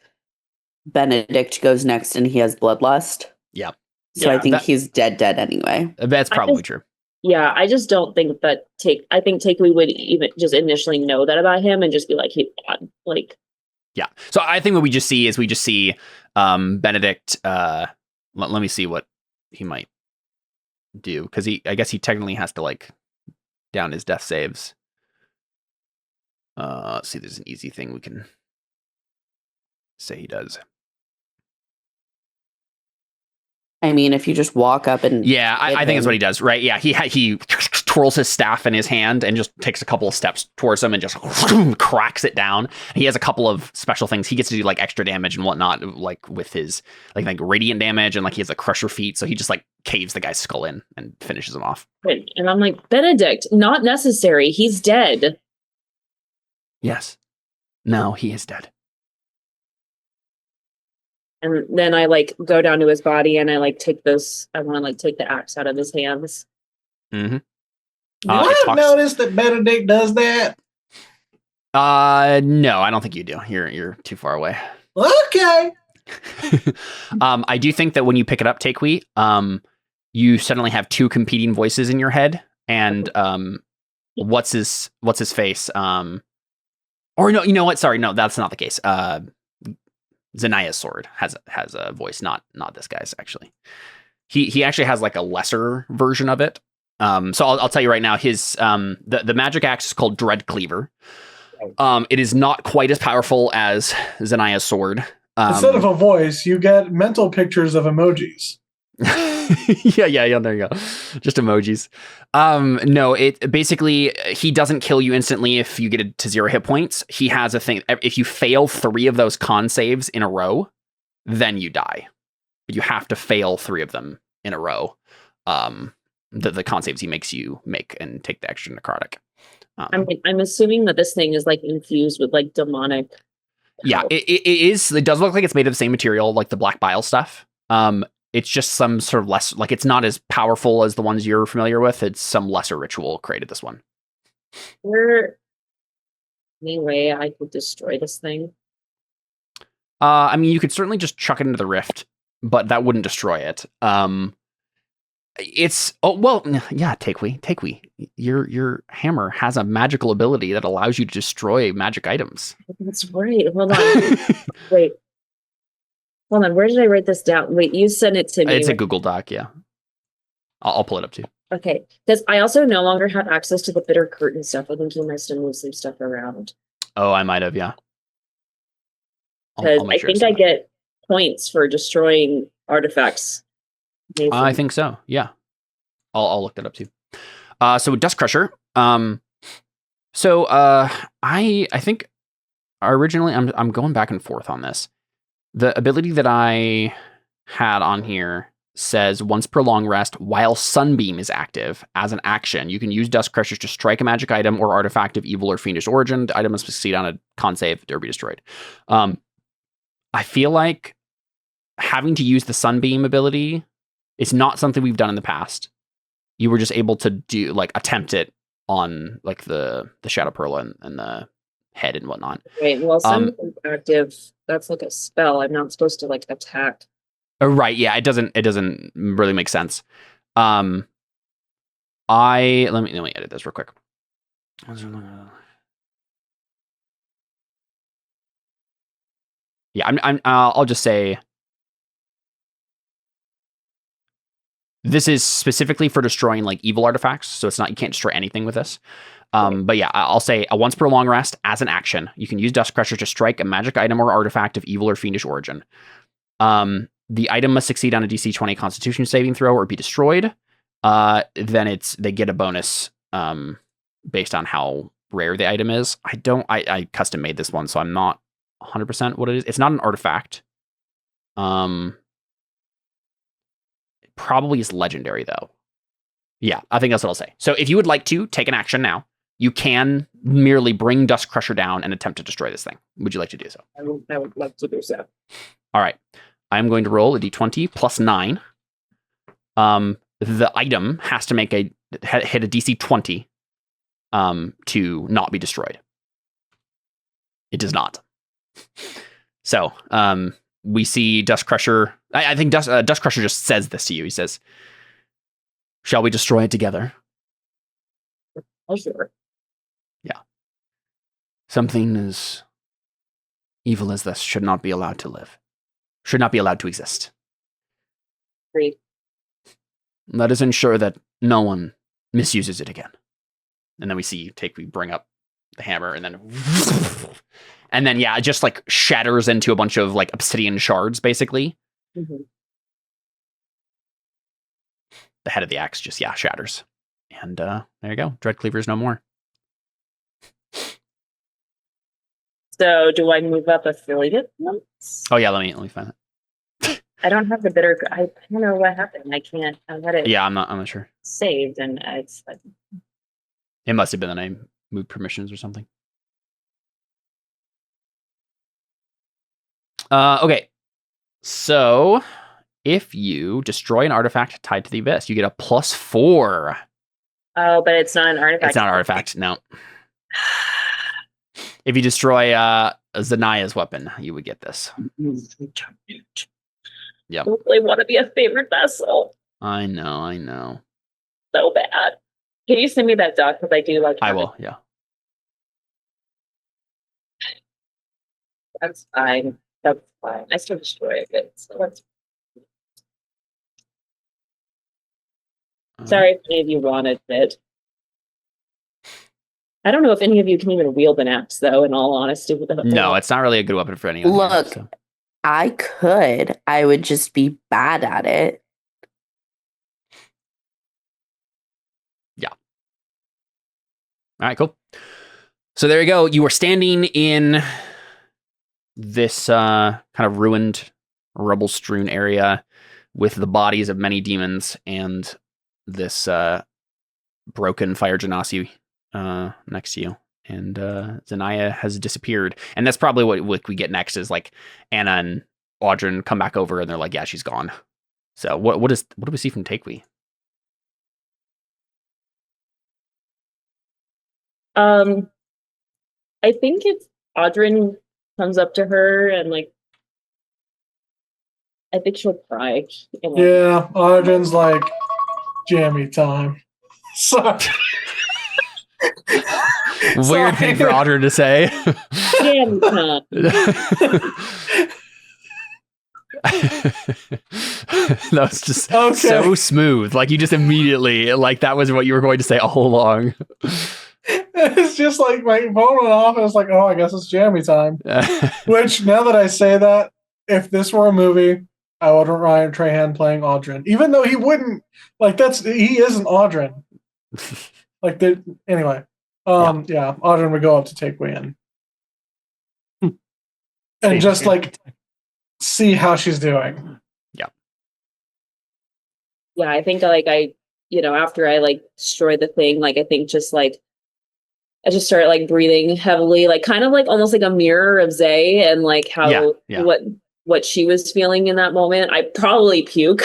Benedict goes next and he has bloodlust. Yeah. So I think he's dead anyway. That's probably true. Yeah, I just don't think that I think Takewee would even just initially know that about him and just be like, he's odd. Like, yeah. So I think what we just see Benedict. Let me see what he might do, because I guess he technically has to like down his death saves. Let's see. There's an easy thing we can say he does. I mean, if you just walk up and I think that's what he does, right? Yeah, he twirls his staff in his hand and just takes a couple of steps towards him and just cracks it down. He has a couple of special things. He gets to do like extra damage and whatnot, like with his like radiant damage, and like he has a crusher feat, so he just like caves the guy's skull in and finishes him off. And I'm like, Benedict, not necessary. He's dead. Yes. No, he is dead. And then I like go down to his body and I like take those. I want to like take the axe out of his hands. Mm-hmm. Do I notice that Benedict does that? No, I don't think you do. You're too far away. Okay. I do think that when you pick it up, Takewee, you suddenly have two competing voices in your head, and what's his face? Or no, you know what? Sorry, no, that's not the case. Zanaya's sword has a voice, not this guy's actually. He actually has like a lesser version of it. So I'll tell you right now, his the magic axe is called Dread Cleaver. It is not quite as powerful as Zanaya's sword. Instead of a voice, you get mental pictures of emojis. yeah, there you go. Just emojis. No, it basically, he doesn't kill you instantly if you get it to 0 hit points. He has a thing, if you fail 3 of those con saves in a row, then you die. But you have to fail 3 of them in a row. The con saves he makes you make and take the extra necrotic. I'm assuming that this thing is like infused with like demonic. Yeah, it is. It does look like it's made of the same material, like the black bile stuff. It's just some sort of less, like it's not as powerful as the ones you're familiar with. It's some lesser ritual created this one. Is there any way I could destroy this thing? I mean, you could certainly just chuck it into the rift, but that wouldn't destroy it. Takewee. Your hammer has a magical ability that allows you to destroy magic items. That's right. Hold on. Wait. Hold on, where did I write this down? Wait, you sent it to me. It's a Google Doc, yeah. I'll pull it up too. Okay, because I also no longer have access to the bitter curtain stuff. I think you must have moved some stuff around. Oh, I might have, yeah. Because I think I get points for destroying artifacts. I think so, yeah. I'll look that up too. So Dust Crusher. I think originally I'm going back and forth on this. The ability that I had on here says once per long rest, while Sunbeam is active as an action, you can use Dust Crushers to strike a magic item or artifact of evil or fiendish origin. The item must succeed on a con save or be destroyed. I feel like having to use the Sunbeam ability is not something we've done in the past. You were just able to do attempt it on the Shadow Pearl and the head and whatnot. Wait, well, Sunbeam active. That's like a spell. I'm not supposed to attack. Right, yeah, it doesn't really make sense. Let me edit this real quick. Yeah, I'll just say this is specifically for destroying evil artifacts, so it's not, you can't destroy anything with this. But yeah, I'll say a once per long rest as an action, you can use Dust Crusher to strike a magic item or artifact of evil or fiendish origin. The item must succeed on a DC 20 Constitution saving throw or be destroyed. Then they get a bonus based on how rare the item is. I custom made this one, so I'm not 100% what it is. It's not an artifact. It probably is legendary though. Yeah, I think that's what I'll say. So if you would like to take an action now, you can merely bring Dust Crusher down and attempt to destroy this thing. Would you like to do so? I would love to do so. All right. I'm going to roll a d20 plus 9. The item has to hit a DC 20 to not be destroyed. It does not. So we see Dust Crusher. I think Dust Crusher just says this to you. He says, "Shall we destroy it together?" Oh, sure. Yeah. Something as evil as this should not be allowed to live. Should not be allowed to exist. Agreed. Let us ensure that no one misuses it again. And then we see we bring up the hammer, and then yeah, it just shatters into a bunch of obsidian shards, basically. Mm-hmm. The head of the axe just shatters. And there you go. Dread Cleaver's no more. So do I move up affiliate notes? Oh yeah, let me find it. I don't have the bitter. I don't know what happened. I can't. I had it. Yeah, I'm not sure. Saved, and it's it must have been the name. Moved permissions or something. Okay. So if you destroy an artifact tied to the abyss, you get a +4. Oh, but it's not an artifact. It's not an artifact. No. If you destroy Zanaya's weapon, you would get this. Yeah. I really want to be a favorite vessel. I know. So bad. Can you send me that doc? Because I do I will. Yeah. That's fine. That's fine. I still destroy it. So let's. Sorry if any of you wanted it. I don't know if any of you can even wield an axe, though, in all honesty. No, it's not really a good weapon for anyone. Look, so. I could. I would just be bad at it. Yeah. All right, cool. So there you go. You are standing in this kind of ruined, rubble-strewn area with the bodies of many demons and this broken fire genasi next to you, and Zanaya has disappeared, and that's probably what we get next is Anna and Audryn come back over, and they're yeah, she's gone. So what do we see from Takewee? I think if Audryn comes up to her and I think she'll cry. Yeah, Audryn's jammy time. Sorry. Weird thing for Audryn to say. Jammy time. That was just so smooth. You just immediately that was what you were going to say all along. It's just my phone went off and it's oh, I guess it's jammy time. Which now that I say that, if this were a movie, I would Ryan Trahan playing Audrin, even though he wouldn't like. He isn't Audrin. Like anyway. Yeah, Audrin would go up to take Win and just like see how she's doing. Yeah. Yeah, I think like after I like destroyed the thing, like I think just like I just started like breathing heavily, like kind of like almost like a mirror of Zay and like how what she was feeling in that moment. I probably puke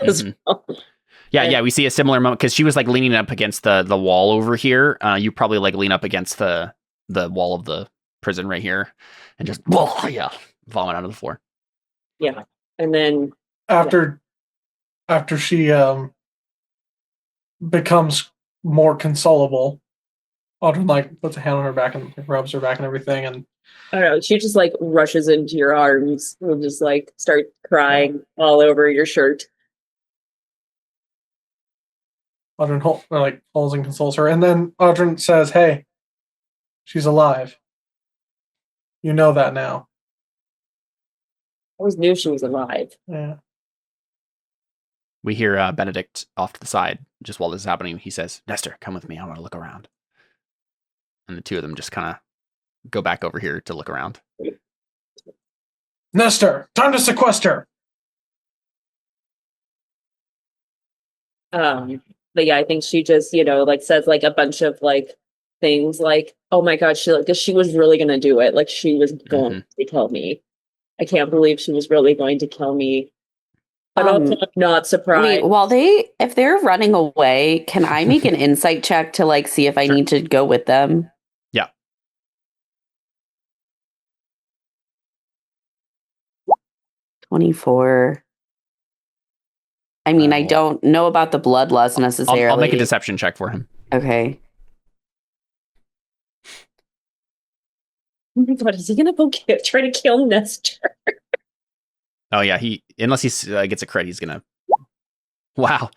as well. Yeah, we see a similar moment because she was like leaning up against the wall over here. You probably like lean up against the wall of the prison right here and just vomit onto the floor. Yeah. And then after she becomes more consolable, Audrin like puts a hand on her back and rubs her back and everything, and I don't know, she just like rushes into your arms and just like start crying all over your shirt. Audrin holds and consoles her, and then Audrin says, "Hey, she's alive. You know that now." I always knew she was alive. Yeah. We hear Benedict off to the side just while this is happening. He says, "Nestor, come with me. I want to look around." And the two of them just kind of go back over here to look around. Nestor, time to sequester. But yeah, I think she just, like says like a bunch of like things like, "Oh my God, she was really going to do it. Like she was going to kill me. I can't believe she was really going to kill me." But I'm not surprised. Wait, if they're running away, can I make an insight check to like see if I need to go with them? Yeah. 24. I mean, I don't know about the bloodlust necessarily. I'll make a deception check for him. Okay. Oh my God, is he gonna go try to kill Nestor? Oh yeah, unless he gets a crit, he's gonna. Wow.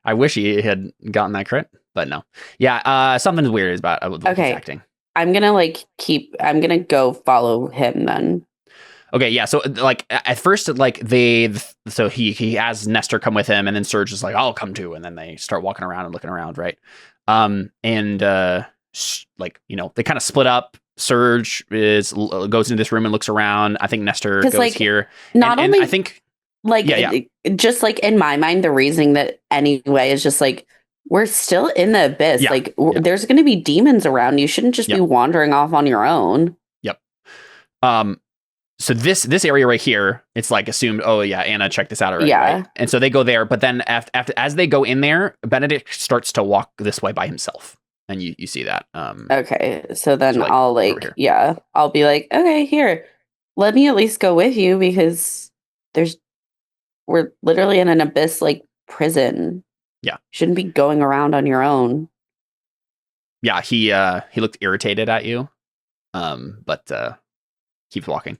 I wish he had gotten that crit, but no. Yeah, something's weird about his acting. I'm gonna go follow him then. Okay, yeah. So like at first, like so he has Nestor come with him, and then Serge is like, "I'll come too," and then they start walking around and looking around, right? Like they kind of split up. Serge goes into this room and looks around. I think Nestor goes here. Not only I think just like in my mind, the reasoning that anyway is just like we're still in the abyss. There's going to be demons around. You shouldn't just be wandering off on your own. Yep. So this area right here, it's like assumed. Oh yeah, Anna, check this out already. Yeah. Right? And so they go there, but then after as they go in there, Benedict starts to walk this way by himself. And you see that. Okay, so then I'll I'll be like, okay, here, let me at least go with you because we're literally in an abyss like prison. Yeah, shouldn't be going around on your own. Yeah, he looked irritated at you, but keeps walking.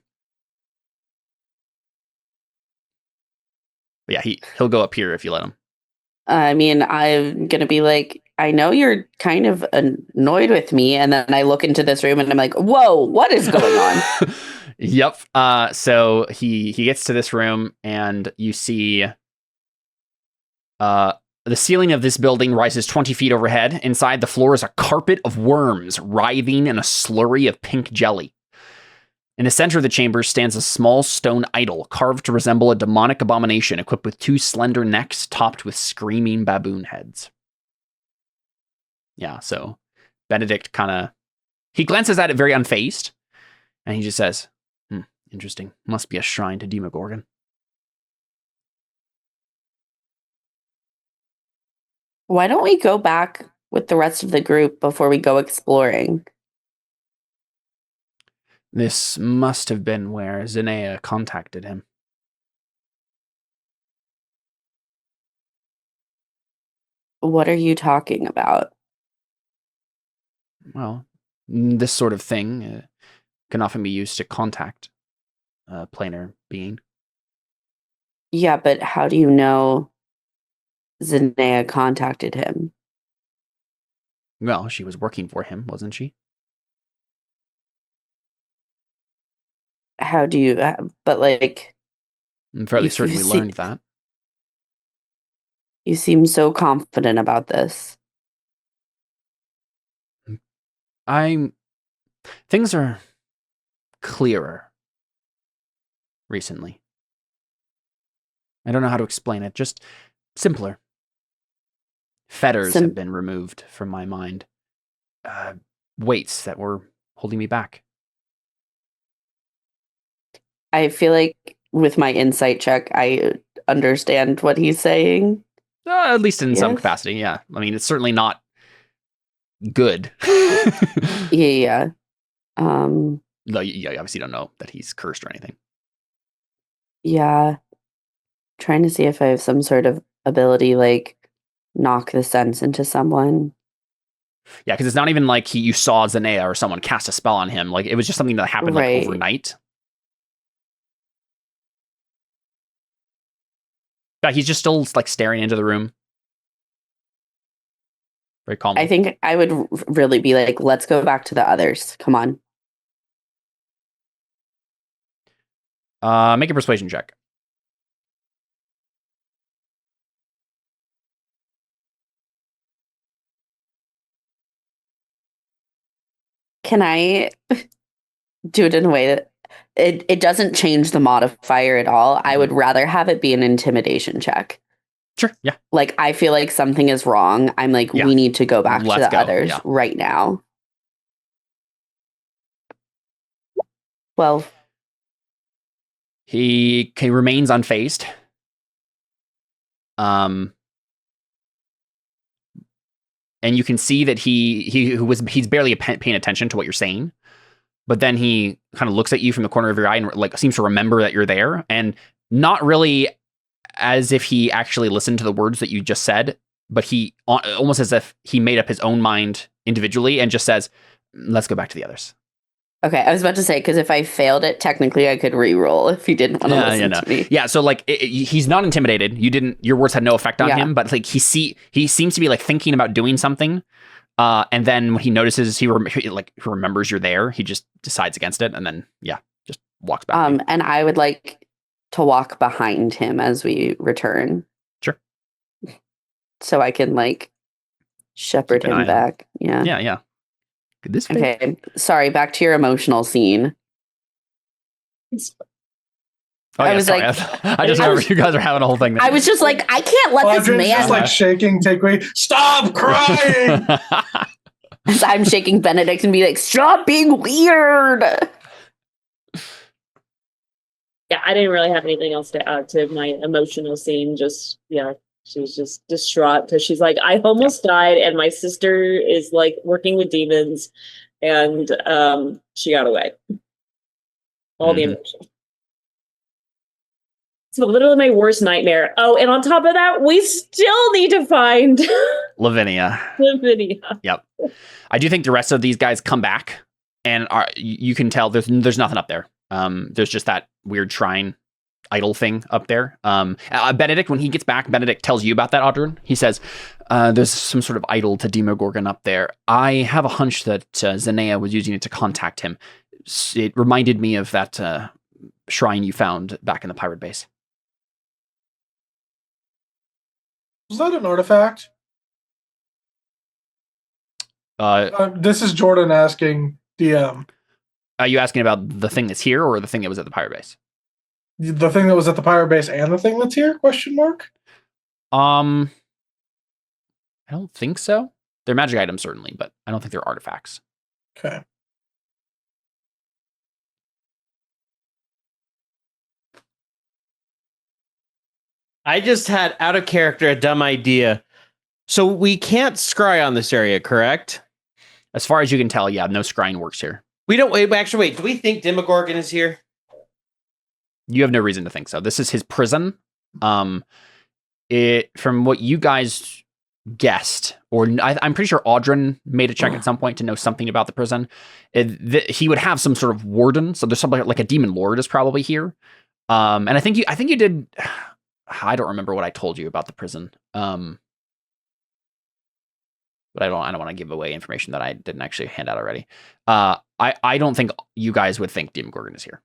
But yeah, he'll go up here if you let him. I mean, I'm gonna be like, I know you're kind of annoyed with me, and then I look into this room and I'm like, whoa, what is going on? Yep. So he gets to this room and you see the ceiling of this building rises 20 feet overhead. Inside, the floor is a carpet of worms writhing in a slurry of pink jelly. In the center of the chamber stands a small stone idol carved to resemble a demonic abomination equipped with two slender necks topped with screaming baboon heads. Yeah, so Benedict he glances at it very unfazed, and he just says, interesting. Must be a shrine to Demogorgon. Why don't we go back with the rest of the group before we go exploring? This must have been where Zinea contacted him. What are you talking about? Well, this sort of thing can often be used to contact a planar being. Yeah, but how do you know Zinea contacted him? Well, she was working for him, wasn't she? How do you... but, like... I'm fairly certain we learned that. You seem so confident about this. Things are clearer recently. I don't know how to explain it, just simpler. Fetters have been removed from my mind. Weights that were holding me back. I feel like with my insight check, I understand what he's saying. At least in some capacity, yeah. I mean, it's certainly not good. Yeah. No, you obviously don't know that he's cursed or anything. Yeah. Trying to see if I have some sort of ability, like knock the sense into someone. Yeah, because it's not even like you saw Zanea or someone cast a spell on him. Like, it was just something that happened like overnight. But he's just still like staring into the room. Very calm. I think I would really be like, let's go back to the others. Come on. Make a persuasion check. Can I do it in a way that it doesn't change the modifier at all? I would rather have it be an intimidation check. Sure, yeah. Like, I feel like something is wrong. I'm like, we need to go back to the others right now. Well, he remains unfazed. And you can see that he's barely paying attention to what you're saying. But then he kind of looks at you from the corner of your eye and like seems to remember that you're there, and not really as if he actually listened to the words that you just said, but he almost as if he made up his own mind individually and just says, let's go back to the others. Okay, I was about to say, because if I failed it, technically I could re-roll if he didn't want to listen to me. Yeah, so like he's not intimidated. Your words had no effect on him, but like he seems to be like thinking about doing something. And then when he notices he remembers you're there, he just decides against it, and then just walks back. And I would like to walk behind him as we return. Sure. So I can like shepherd him back. Yeah. Yeah. Okay. Sorry, back to your emotional scene. I was like, I just remember you guys are having a whole thing there. I was just like, I can't let this man just like shaking, take away. Stop crying. I'm shaking Benedict and be like, stop being weird. Yeah, I didn't really have anything else to add to my emotional scene. Just, she was just distraught because she's like, I almost died, and my sister is like working with demons, and she got away. All the emotion. It's literally my worst nightmare. Oh, and on top of that, we still need to find Lavinia. Yep. I do think the rest of these guys come back, and you can tell there's nothing up there. There's just that weird shrine idol thing up there. Benedict, when he gets back, Benedict tells you about that, Audrun. He says, there's some sort of idol to Demogorgon up there. I have a hunch that Zanea was using it to contact him. It reminded me of that shrine you found back in the pirate base. Was that an artifact? This is Jordan asking DM. Are you asking about the thing that's here or the thing that was at the pirate base? The thing that was at the pirate base and the thing that's here? Question mark. I don't think so. They're magic items, certainly, but I don't think they're artifacts. Okay. I just had, out of character, a dumb idea. So we can't scry on this area, correct? As far as you can tell, yeah, no scrying works here. We don't, wait, do we think Demogorgon is here? You have no reason to think so. This is his prison. From what you guys guessed, or I'm pretty sure Audrun made a check at some point to know something about the prison. He would have some sort of warden, so there's something like a demon lord is probably here. And I think you did. I don't remember what I told you about the prison. But I don't want to give away information that I didn't actually hand out already. I don't think you guys would think Demogorgon is here.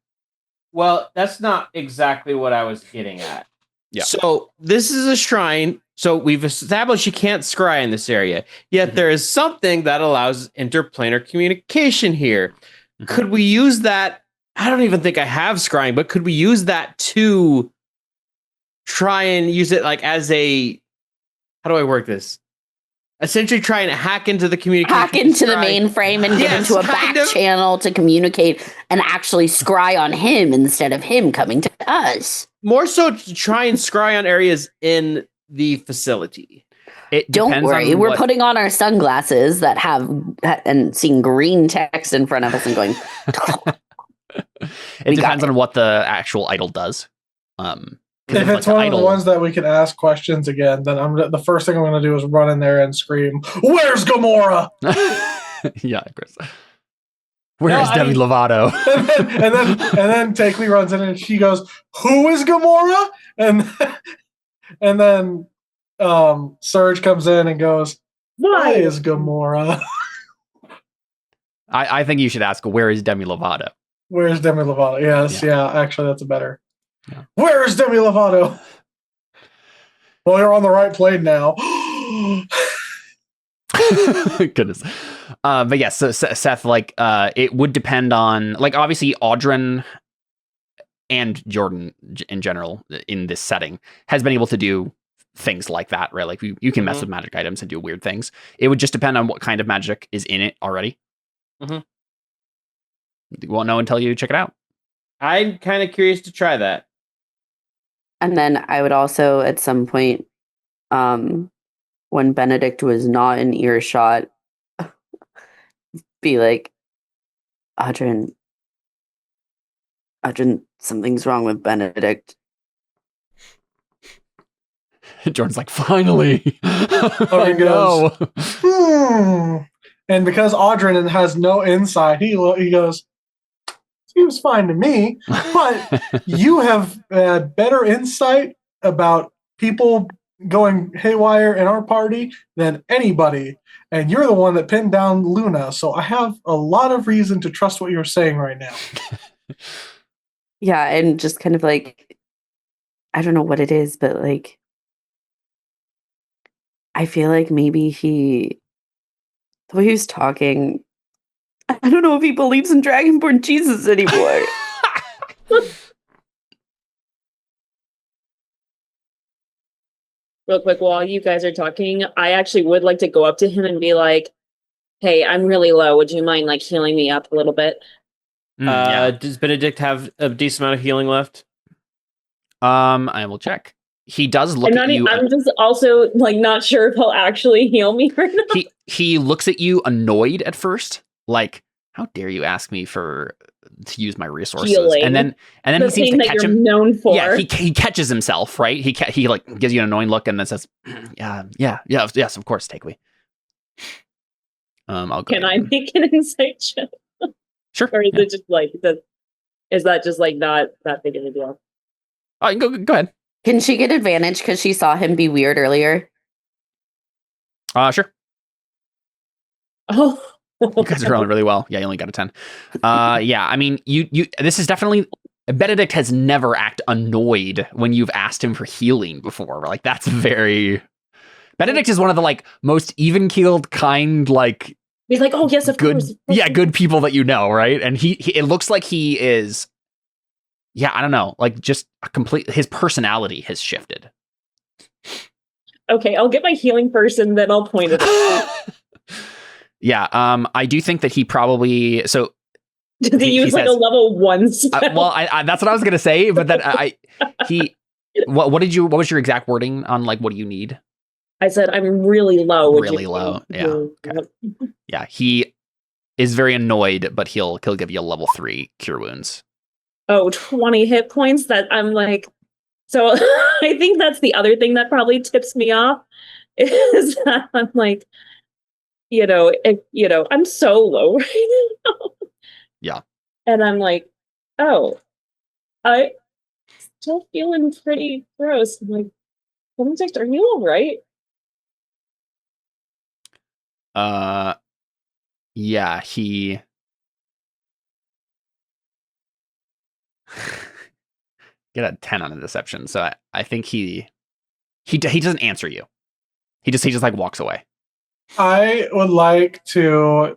Well, that's not exactly what I was getting at. Yeah. So this is a shrine. So we've established you can't scry in this area. Yet there is something that allows interplanar communication here. Could we use that? I don't even think I have scrying, but could we use that to try and use it like as a, how do I work this? Essentially try and hack into the communication. Hack into the mainframe and get into a back channel to communicate and actually scry on him instead of him coming to us. More so to try and scry on areas in the facility. Don't worry, we're putting on our sunglasses that have and seeing green text in front of us and going. It depends on what the actual idol does. If it's one of the ones that we can ask questions again, then the first thing I'm going to do is run in there and scream, "Where's Gamora?" Yeah, Chris. Where's Demi Lovato? and then Takely runs in and she goes, "Who is Gamora?" And then Surge comes in and goes, "Why is Gamora?" I think you should ask, "Where is Demi Lovato?" Where's Demi Lovato? Yes, yeah. Actually, that's a better. Yeah. Where is Demi Lovato? Well, you're on the right plane now. Goodness. But yes, so Seth, like, it would depend on, like, obviously Audryn and Jordan in general in this setting has been able to do things like that, right? Like you can mess with magic items and do weird things. It would just depend on what kind of magic is in it already. You won't know until you check it out. I'm kind of curious to try that. And then I would also, at some point, when Benedict was not in earshot, be like, Audryn, something's wrong with Benedict. Jordan's like, finally. Oh, no. And because Audryn has no insight, he goes, seems fine to me, but you have better insight about people going haywire in our party than anybody, and you're the one that pinned down Luna, so I have a lot of reason to trust what you're saying right now. Yeah, and just kind of like, I don't know what it is, but like, I feel like maybe the way he was talking, I don't know if he believes in Dragonborn Jesus anymore. Real quick, while you guys are talking, I actually would like to go up to him and be like, "Hey, I'm really low. Would you mind like healing me up a little bit?" Does Benedict have a decent amount of healing left? I will check. He does look at you. I'm just also like not sure if he'll actually heal me or not. He looks at you annoyed at first, like, how dare you ask me to use my resources? Healing. And then he seems to catch him. Known for. Yeah, he catches himself, right? He like gives you an annoying look and then says, yes, of course, take me. I'll go. Can I make an insight check? Sure. Or is it just like is that just like not that big of a deal? Oh, go ahead. Can she get advantage because she saw him be weird earlier? Sure. Oh. You guys are rolling really well. Yeah, you only got a 10. Yeah, I mean, you. This is definitely, Benedict has never acted annoyed when you've asked him for healing before. Like, that's very. Benedict is one of the like most even-keeled, kind, like. He's like, oh yes, of course. Yeah, good people that you know, right? And he it looks like he is. Yeah, I don't know, like just his personality has shifted. Okay, I'll get my healing first and then I'll point it out. Yeah, I do think that he probably Does he use like a level 1 spell? Well, I that's what I was gonna say, but then what was your exact wording on like what do you need? I said I'm really low. Really low. Yeah. Okay. Yeah, he is very annoyed, but he'll give you a level 3 cure wounds. Oh, 20 hit points. That I'm like, so I think that's the other thing that probably tips me off is that I'm like, I'm so low right now. Yeah. And I'm like, oh, I still feeling pretty gross. I'm like, are you all right? Yeah, he get a 10 on a deception. So I think he doesn't answer you. He just like walks away. I would like to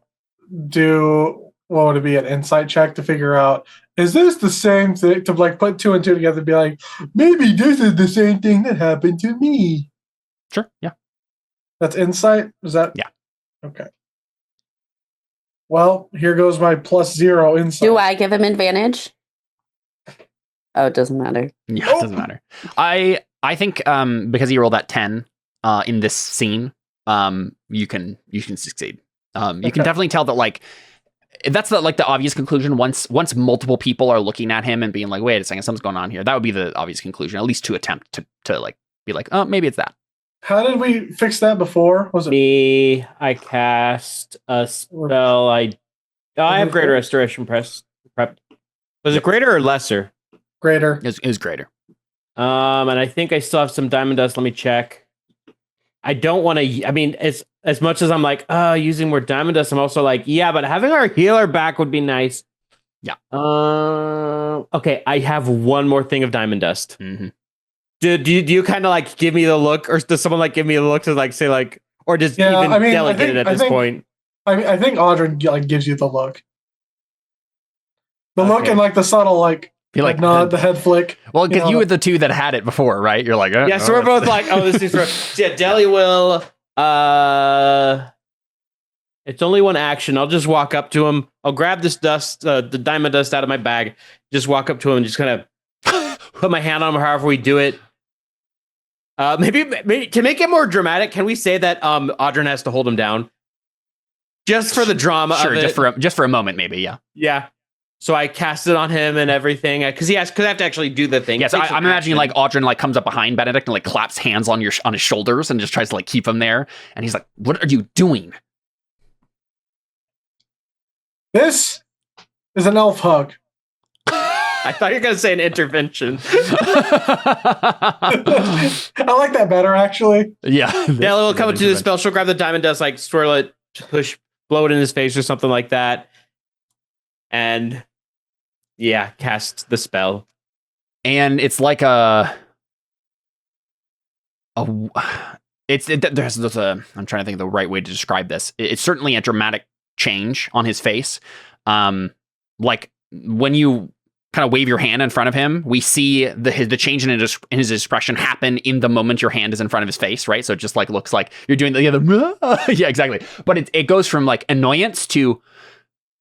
do, what would it be, an insight check to figure out, is this the same thing, to like put 2 and 2 together and be like, maybe this is the same thing that happened to me. Sure. Yeah. That's insight? Is that? Yeah. Okay. Well, here goes my +0 insight. Do I give him advantage? Oh, it doesn't matter. Yeah, it doesn't matter. I think because he rolled that 10 in this scene, you can succeed. You can definitely tell that like that's the obvious conclusion. Once multiple people are looking at him and being like, wait a second, something's going on here. That would be the obvious conclusion, at least to attempt to like be like, oh, maybe it's that. How did we fix that before? Was it me? I cast a spell. I have greater restoration prep. Was it greater or lesser? Greater. It was greater. And I think I still have some diamond dust. Let me check. I don't want to. I mean, as much as I'm like, using more diamond dust, I'm also like, yeah, but having our healer back would be nice. Yeah. Okay, I have one more thing of diamond dust. Mm-hmm. Do you kind of like give me the look, or does someone like give me the look to like say like, or just delegate it at this point? I think Audrey like gives you the look. The look and like the subtle like nod, the head flick. Well, because you were the two that had it before, right? You're like, yeah. So we're both like, this is for yeah. Deli will. It's only one action. I'll just walk up to him. I'll grab this dust, the diamond dust out of my bag. Just walk up to him and just kind of put my hand on him. However we do it. Maybe to make it more dramatic, can we say that Audrey has to hold him down, just for the drama? Sure, of it? just for a moment, maybe. Yeah. Yeah. So I cast it on him and everything because I have to actually do the thing. Yeah, so I'm imagining like Audrey like comes up behind Benedict and like claps hands on his shoulders and just tries to like keep him there. And he's like, "What are you doing?" This is an elf hug. I thought you were going to say an intervention. I like that better, actually. Yeah. Della will come into the spell. She'll grab the diamond dust, like swirl it, blow it in his face or something like that. And yeah, cast the spell. And it's like there's I'm trying to think of the right way to describe this. It's certainly a dramatic change on his face. Like when you kind of wave your hand in front of him, we see the change in his expression happen in the moment your hand is in front of his face, right? So it just like looks like you're doing the yeah, exactly. But it goes from like annoyance to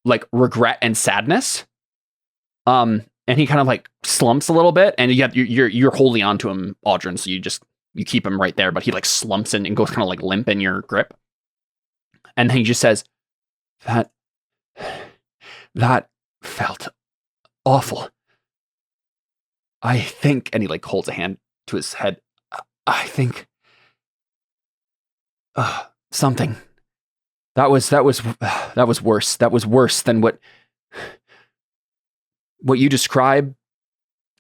like regret and sadness. And he kind of like slumps a little bit, and you're holding on to him, Audrey, so you keep him right there, but he like slumps in and goes kind of like limp in your grip. And then he just says, that felt awful. I think, and he like holds a hand to his head. I think something that was worse. That was worse than what you described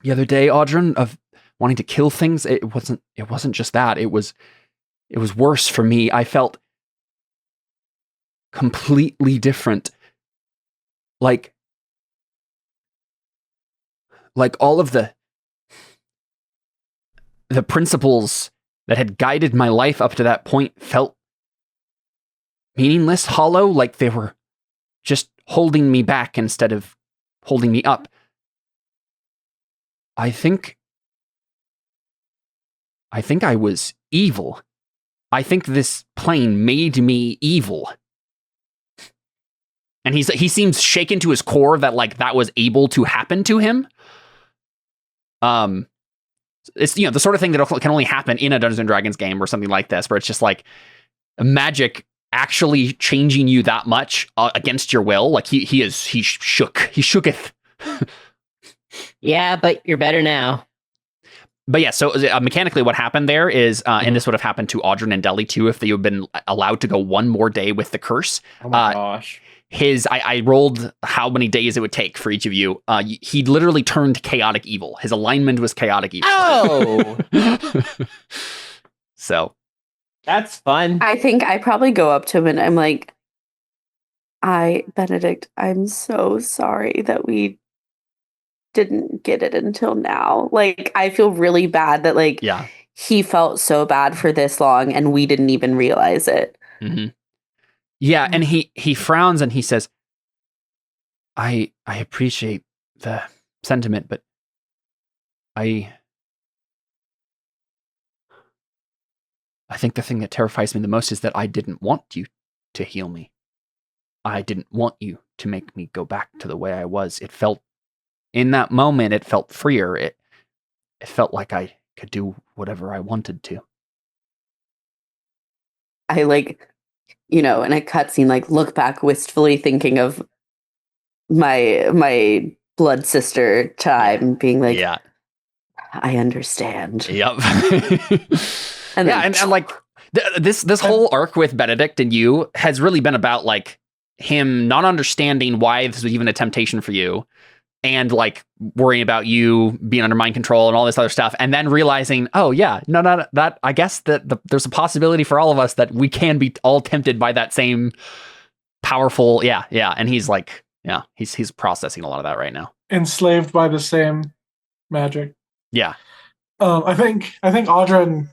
the other day, Audrey, of wanting to kill things. It wasn't just that. It was worse for me. I felt completely different. Like all of the principles that had guided my life up to that point felt meaningless, hollow, like they were just holding me back instead of holding me up. I think I was evil. I think this plane made me evil. And he seems shaken to his core that like that was able to happen to him. It's the sort of thing that can only happen in a Dungeons and Dragons game or something like this, where it's just like magic actually changing you that much against your will. Like he shooketh. Yeah, but you're better now. But yeah, so mechanically what happened there is, and this would have happened to Audrey and Deli too, if they had been allowed to go one more day with the curse. Oh my gosh. I rolled how many days it would take for each of you. He literally turned chaotic evil. His alignment was chaotic evil. Oh! So. That's fun. I think I probably go up to him and I'm like, Benedict, I'm so sorry that we didn't get it until now. Like, I feel really bad that like he felt so bad for this long and we didn't even realize it. Mm-hmm. Yeah, and he frowns and he says, I appreciate the sentiment, but I think the thing that terrifies me the most is that I didn't want you to heal me. I didn't want you to make me go back to the way I was. It felt, in that moment, it felt freer. It felt like I could do whatever I wanted to. I like, in a cutscene, like look back wistfully thinking of my blood sister Chime being like, I understand. Yep. and like this whole arc with Benedict and you has really been about like him not understanding why this was even a temptation for you, and like worrying about you being under mind control and all this other stuff, and then realizing, oh yeah, no, that I guess that there's a possibility for all of us that we can be all tempted by that same powerful, and he's like, he's processing a lot of that right now. Enslaved by the same magic. Yeah. I think Audrin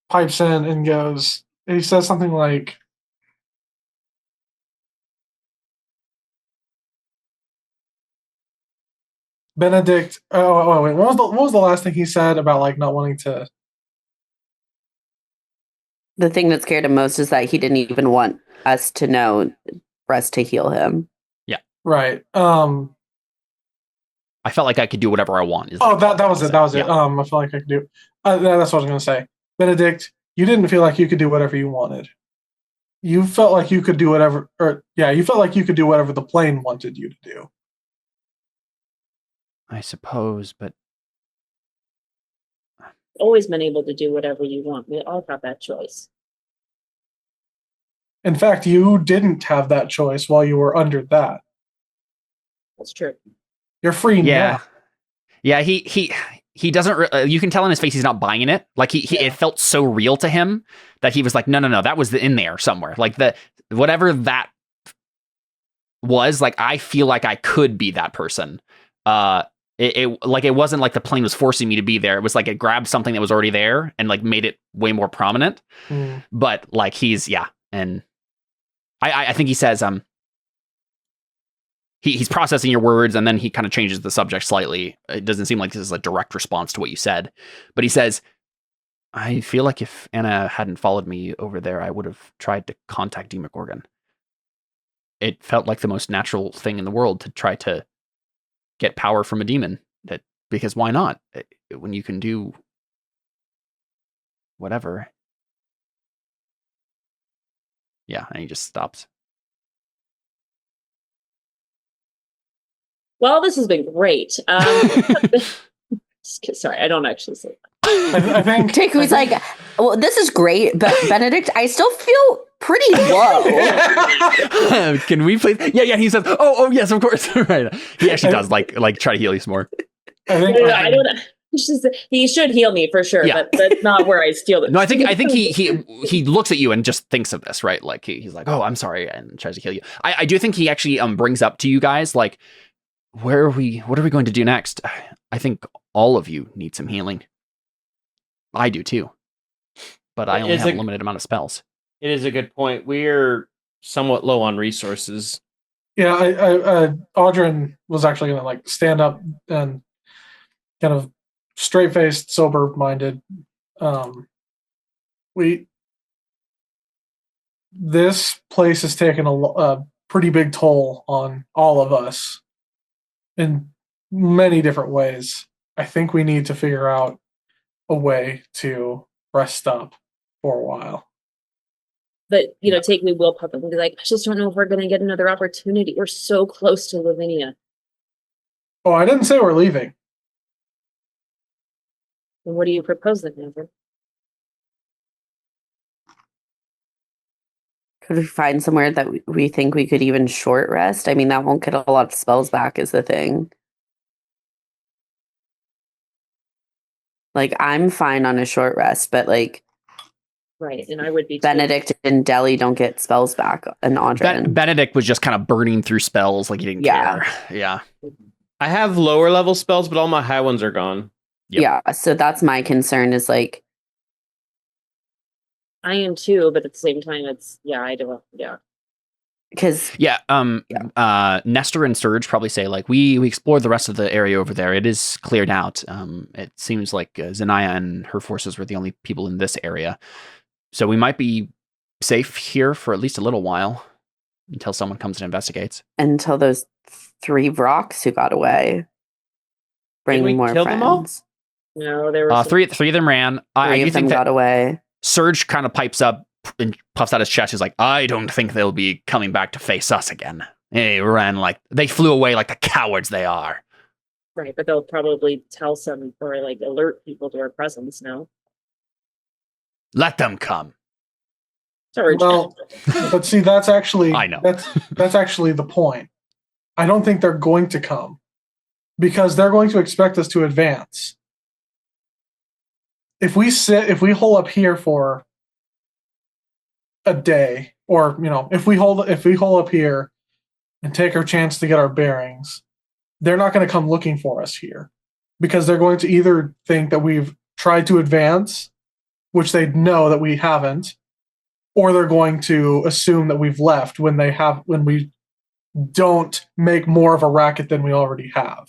pipes in and goes, he says something like, Benedict, wait, what was the last thing he said about like not wanting to? The thing that scared him most is that he didn't even want us to know, for us to heal him. Yeah. Right. I felt like I could do whatever I want. That was it. That was it. I felt like I could do. That's what I was going to say. Benedict, you didn't feel like you could do whatever you wanted. You felt like you could do whatever, you felt like you could do whatever the plane wanted you to do. I suppose, but always been able to do whatever you want. We all have that choice. In fact, you didn't have that choice while you were under that. That's true. You're free now. Yeah, he doesn't. You can tell in his face he's not buying it. Like it felt so real to him that he was like, no, that was in there somewhere. Like whatever that was. Like I feel like I could be that person. It wasn't like the plane was forcing me to be there. It was like it grabbed something that was already there and like made it way more prominent. But like he's and I think he says he's processing your words, and then he kind of changes the subject slightly. It doesn't seem like this is a direct response to what you said, but he says, I feel like if Anna hadn't followed me over there, I would have tried to contact Demogorgon. It felt like the most natural thing in the world to try to get power from a demon, because why not? When you can do whatever. Yeah, and he just stops. Well, this has been great. Sorry, I don't actually say that. I think Takuy's like, well, this is great, but Benedict, I still feel pretty low. Can we please? Yeah. He says, "Oh, yes, of course." Right. He actually does like try to heal you some more. I don't. He should heal me for sure, but that's not where I steal it. No, I think he looks at you and just thinks of this, right? Like he's like, "Oh, I'm sorry," and tries to heal you. I do think he actually brings up to you guys like, what are we going to do next? I think all of you need some healing. I do too, but I only have a limited amount of spells. It is a good point. We're somewhat low on resources. Yeah, I Audrin was actually going to like stand up and kind of straight-faced, sober-minded. This place has taken a pretty big toll on all of us in many different ways. I think we need to figure out a way to rest up for a while. But, Take Me will pop up and be like, I just don't know if we're going to get another opportunity. We're so close to Lavinia. Oh, I didn't say we're leaving. Well, what do you propose then, Amber? Could we find somewhere that we think we could even short rest? I mean, that won't get a lot of spells back is the thing. Like, I'm fine on a short rest, but like... Right, and I would be Benedict and Deli don't get spells back, and Audrin. Benedict was just kind of burning through spells like he didn't care. Yeah. I have lower level spells, but all my high ones are gone. Yep. Yeah, so that's my concern is like I am too, but at the same time, I don't. Yeah. Because Nestor and Surge probably say like we explored the rest of the area over there. It is cleared out. It seems like Zanaya and her forces were the only people in this area, so we might be safe here for at least a little while until someone comes and investigates. Until those 3 rocks who got away, bring more kill them all? friends. No, there were Three of them ran. I do of them think that got away. Surge kind of pipes up and puffs out his chest. He's like, I don't think they'll be coming back to face us again. They flew away like the cowards they are. Right, but they'll probably tell some or like alert people to our presence now. Let them come. Sorry. Well, but see, that's actually I know. that's actually the point. I don't think they're going to come because they're going to expect us to advance. If we hole up here for a day, or if we hole up here and take our chance to get our bearings, they're not going to come looking for us here because they're going to either think that we've tried to advance, which they know that we haven't, or they're going to assume that we've left when we don't make more of a racket than we already have.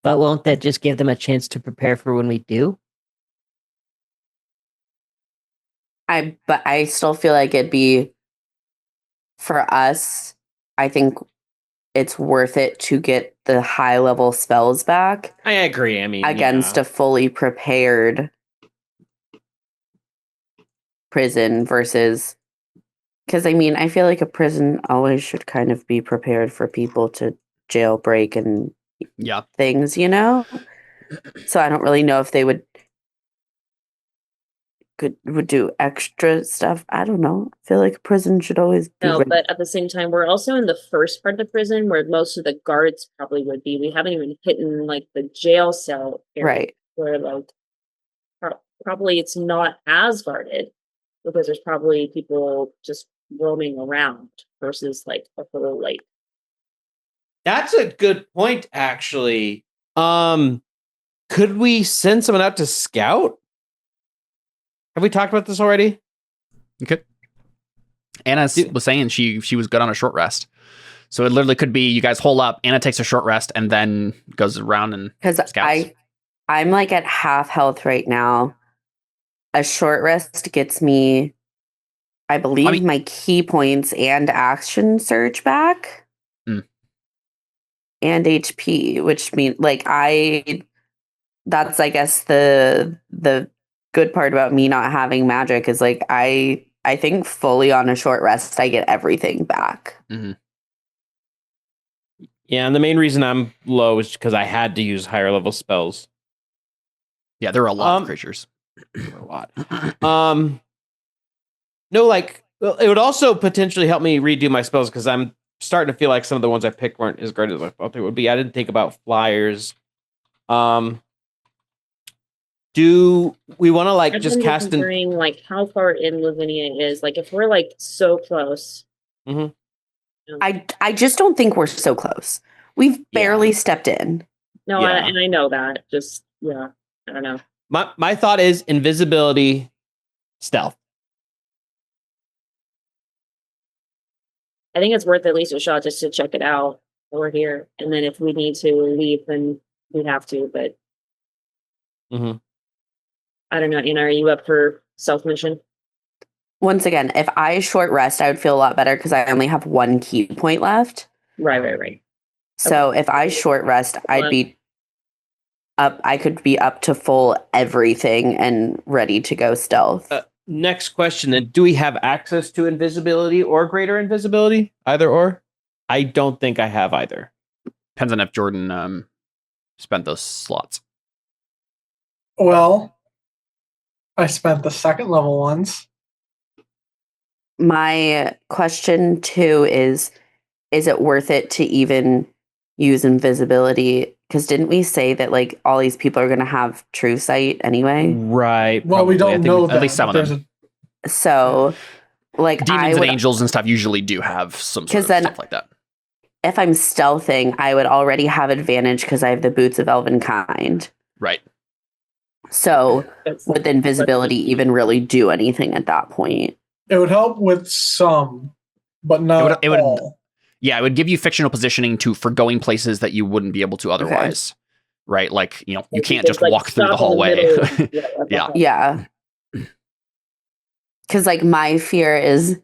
But won't that just give them a chance to prepare for when we do? But I still feel like it'd be, for us, I think it's worth it to get the high level spells back. I agree. I mean, against a fully prepared prison versus, because I feel like a prison always should kind of be prepared for people to jailbreak and things, So I don't really know if they would do extra stuff. I don't know. I feel like a prison should always be ready. But at the same time, we're also in the first part of the prison where most of the guards probably would be. We haven't even hit like the jail cell area, right? Where like probably it's not as guarded because there's probably people just roaming around versus like a whole like. That's a good point, actually. Could we send someone out to scout? Have we talked about this already? Okay. Anna was saying she was good on a short rest. So it literally could be you guys hole up, Anna takes a short rest, and then goes around and scouts. I'm like at half health right now. A short rest gets me, I believe, my key points and action surge back. And HP, which means that's I guess the good part about me not having magic is like I think fully on a short rest I get everything back. Mm-hmm. Yeah, and the main reason I'm low is because I had to use higher level spells. Yeah, there are a lot of creatures. A lot. No, it would also potentially help me redo my spells because I'm starting to feel like some of the ones I picked weren't as great as I thought they would be. I didn't think about flyers. Do we want to just cast in? Like how far in Lavinia is? Like if we're like so close. Mm-hmm. I just don't think we're so close. We've barely stepped in. No, and I know that. Just I don't know. My thought is invisibility, stealth. I think it's worth at least a shot just to check it out over here, and then if we need to leave, then we have to. But I don't know. Anna, are you up for self mission? Once again, if I short rest, I would feel a lot better because I only have 1 key point left. Right. So if I short rest, I'd be up. I could be up to full everything and ready to go stealth. Next question then. Do we have access to invisibility or greater invisibility? Either or? I don't think I have either. Depends on if Jordan spent those slots. Well, I spent the second level ones. My question too is it worth it to even use invisibility? Because didn't we say that all these people are going to have true sight anyway? Right. Well, we don't know that. At least some of them. So, demons and angels and stuff usually do have some sort of stuff like that. if I'm stealthing, I would already have advantage because I have the boots of Elvenkind. Right. So would invisibility even really do anything at that point? It would help with some, but not all. Yeah, it would give you fictional positioning for going places that you wouldn't be able to otherwise. Okay. Right? Like, you can't just walk through the hallway. Yeah. Yeah. Because, like, my fear is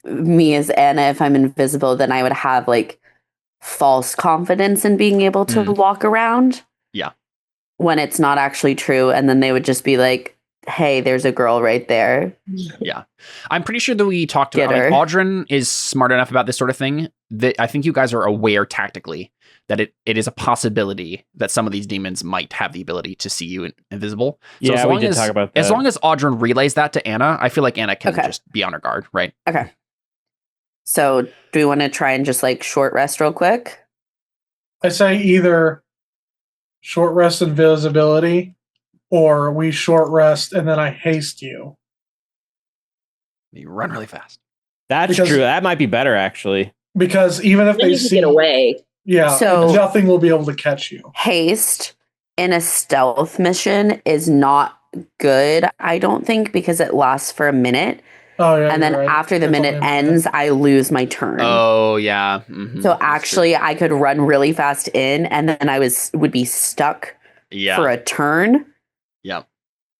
me as Anna, if I'm invisible, then I would have, like, false confidence in being able to walk around. Yeah. When it's not actually true. And then they would just be like, hey, there's a girl right there. Yeah. I'm pretty sure that we talked about Audryn is smart enough about this sort of thing that I think you guys are aware tactically that it is a possibility that some of these demons might have the ability to see you invisible. So yeah, we did talk about that. As long as Audryn relays that to Anna, I feel like Anna can just be on her guard, right? Okay. So do we want to try and just like short rest real quick? I say either short rest invisibility or we short rest and then I haste you. You run really fast. That's true. That might be better, actually. Because even if they see... get away. Yeah, so nothing will be able to catch you. Haste in a stealth mission is not good, I don't think, because it lasts for a minute. Oh, yeah, and then after the minute ends, I lose my turn. Oh, yeah. Mm-hmm. So actually, I could run really fast in, and then I would be stuck for a turn. Yep.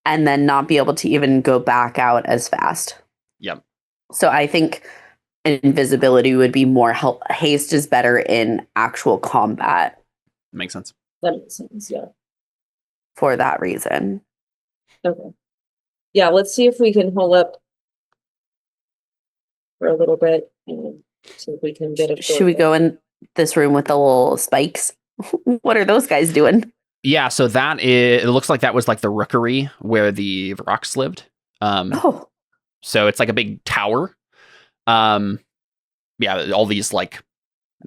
And then not be able to even go back out as fast. Yep. So I think invisibility would be more help. Haste is better in actual combat. Makes sense. That makes sense, yeah. For that reason. Okay. Yeah, let's see if we can hold up for a little bit and see if we can get it. Should we go in this room with the little spikes? What are those guys doing? Yeah, so it looks like that was like the rookery where the Vrox lived. So it's like a big tower. Yeah, all these like,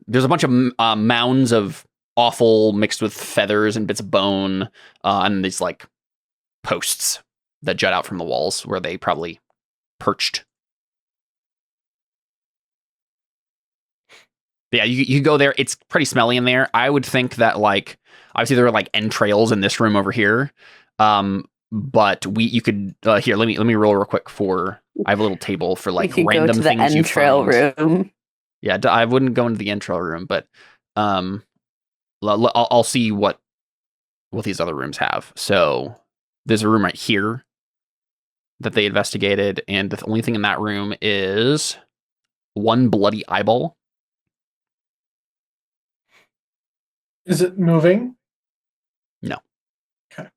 there's a bunch of mounds of offal mixed with feathers and bits of bone, and these like posts that jut out from the walls where they probably perched. Yeah, you go there. It's pretty smelly in there. I would think that like obviously there are like entrails in this room over here. But you could here. Let me roll real quick I have a little table for like random things you find. Room. Yeah, I wouldn't go into the entrail room, but I'll see what these other rooms have. So there's a room right here that they investigated, and the only thing in that room is one bloody eyeball. Is it moving? No. Okay.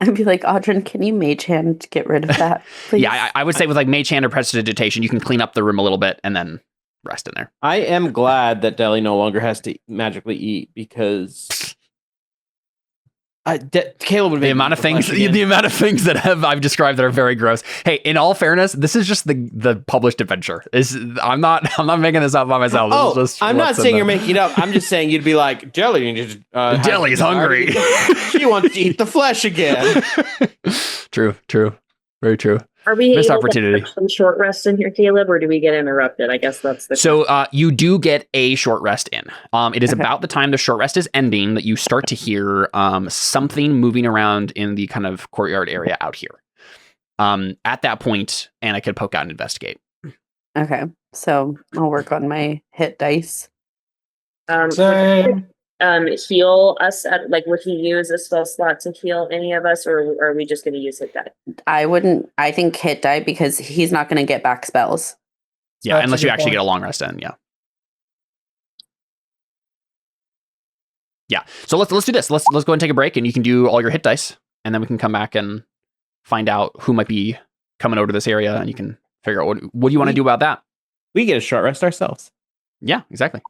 I'd be like, Audryn, can you mage hand to get rid of that, please? Yeah, I would say with like mage hand or prestidigitation, you can clean up the room a little bit and then rest in there. I am glad that Deli no longer has to magically eat because Caleb would the amount of things that I've described that are very gross. Hey, in all fairness, this is just the published adventure. I'm not making this up by myself. I'm not saying you're making it up. I'm just saying you'd be like, Deli. Deli's hungry. She wants to eat the flesh again. True. Very true. Are we missed able opportunity. to have some short rest in here, Caleb, or do we get interrupted? I guess that's the So you do get a short rest in. It is about the time the short rest is ending that you start to hear something moving around in the kind of courtyard area out here. At that point, Anna could poke out and investigate. Okay, so I'll work on my hit dice. Heal us at would he use a spell slot to heal any of us, or are we just going to use hit die? I think hit die because he's not going to get back spells. Yeah, unless you actually get a long rest in. Yeah. So let's do this. Let's go ahead and take a break, and you can do all your hit dice, and then we can come back and find out who might be coming over to this area, and you can figure out what do you want to do about that. We get a short rest ourselves. Yeah, exactly.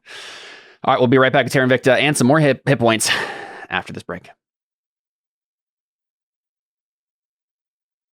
All right, we'll be right back to Terra Invicta and some more hit points after this break.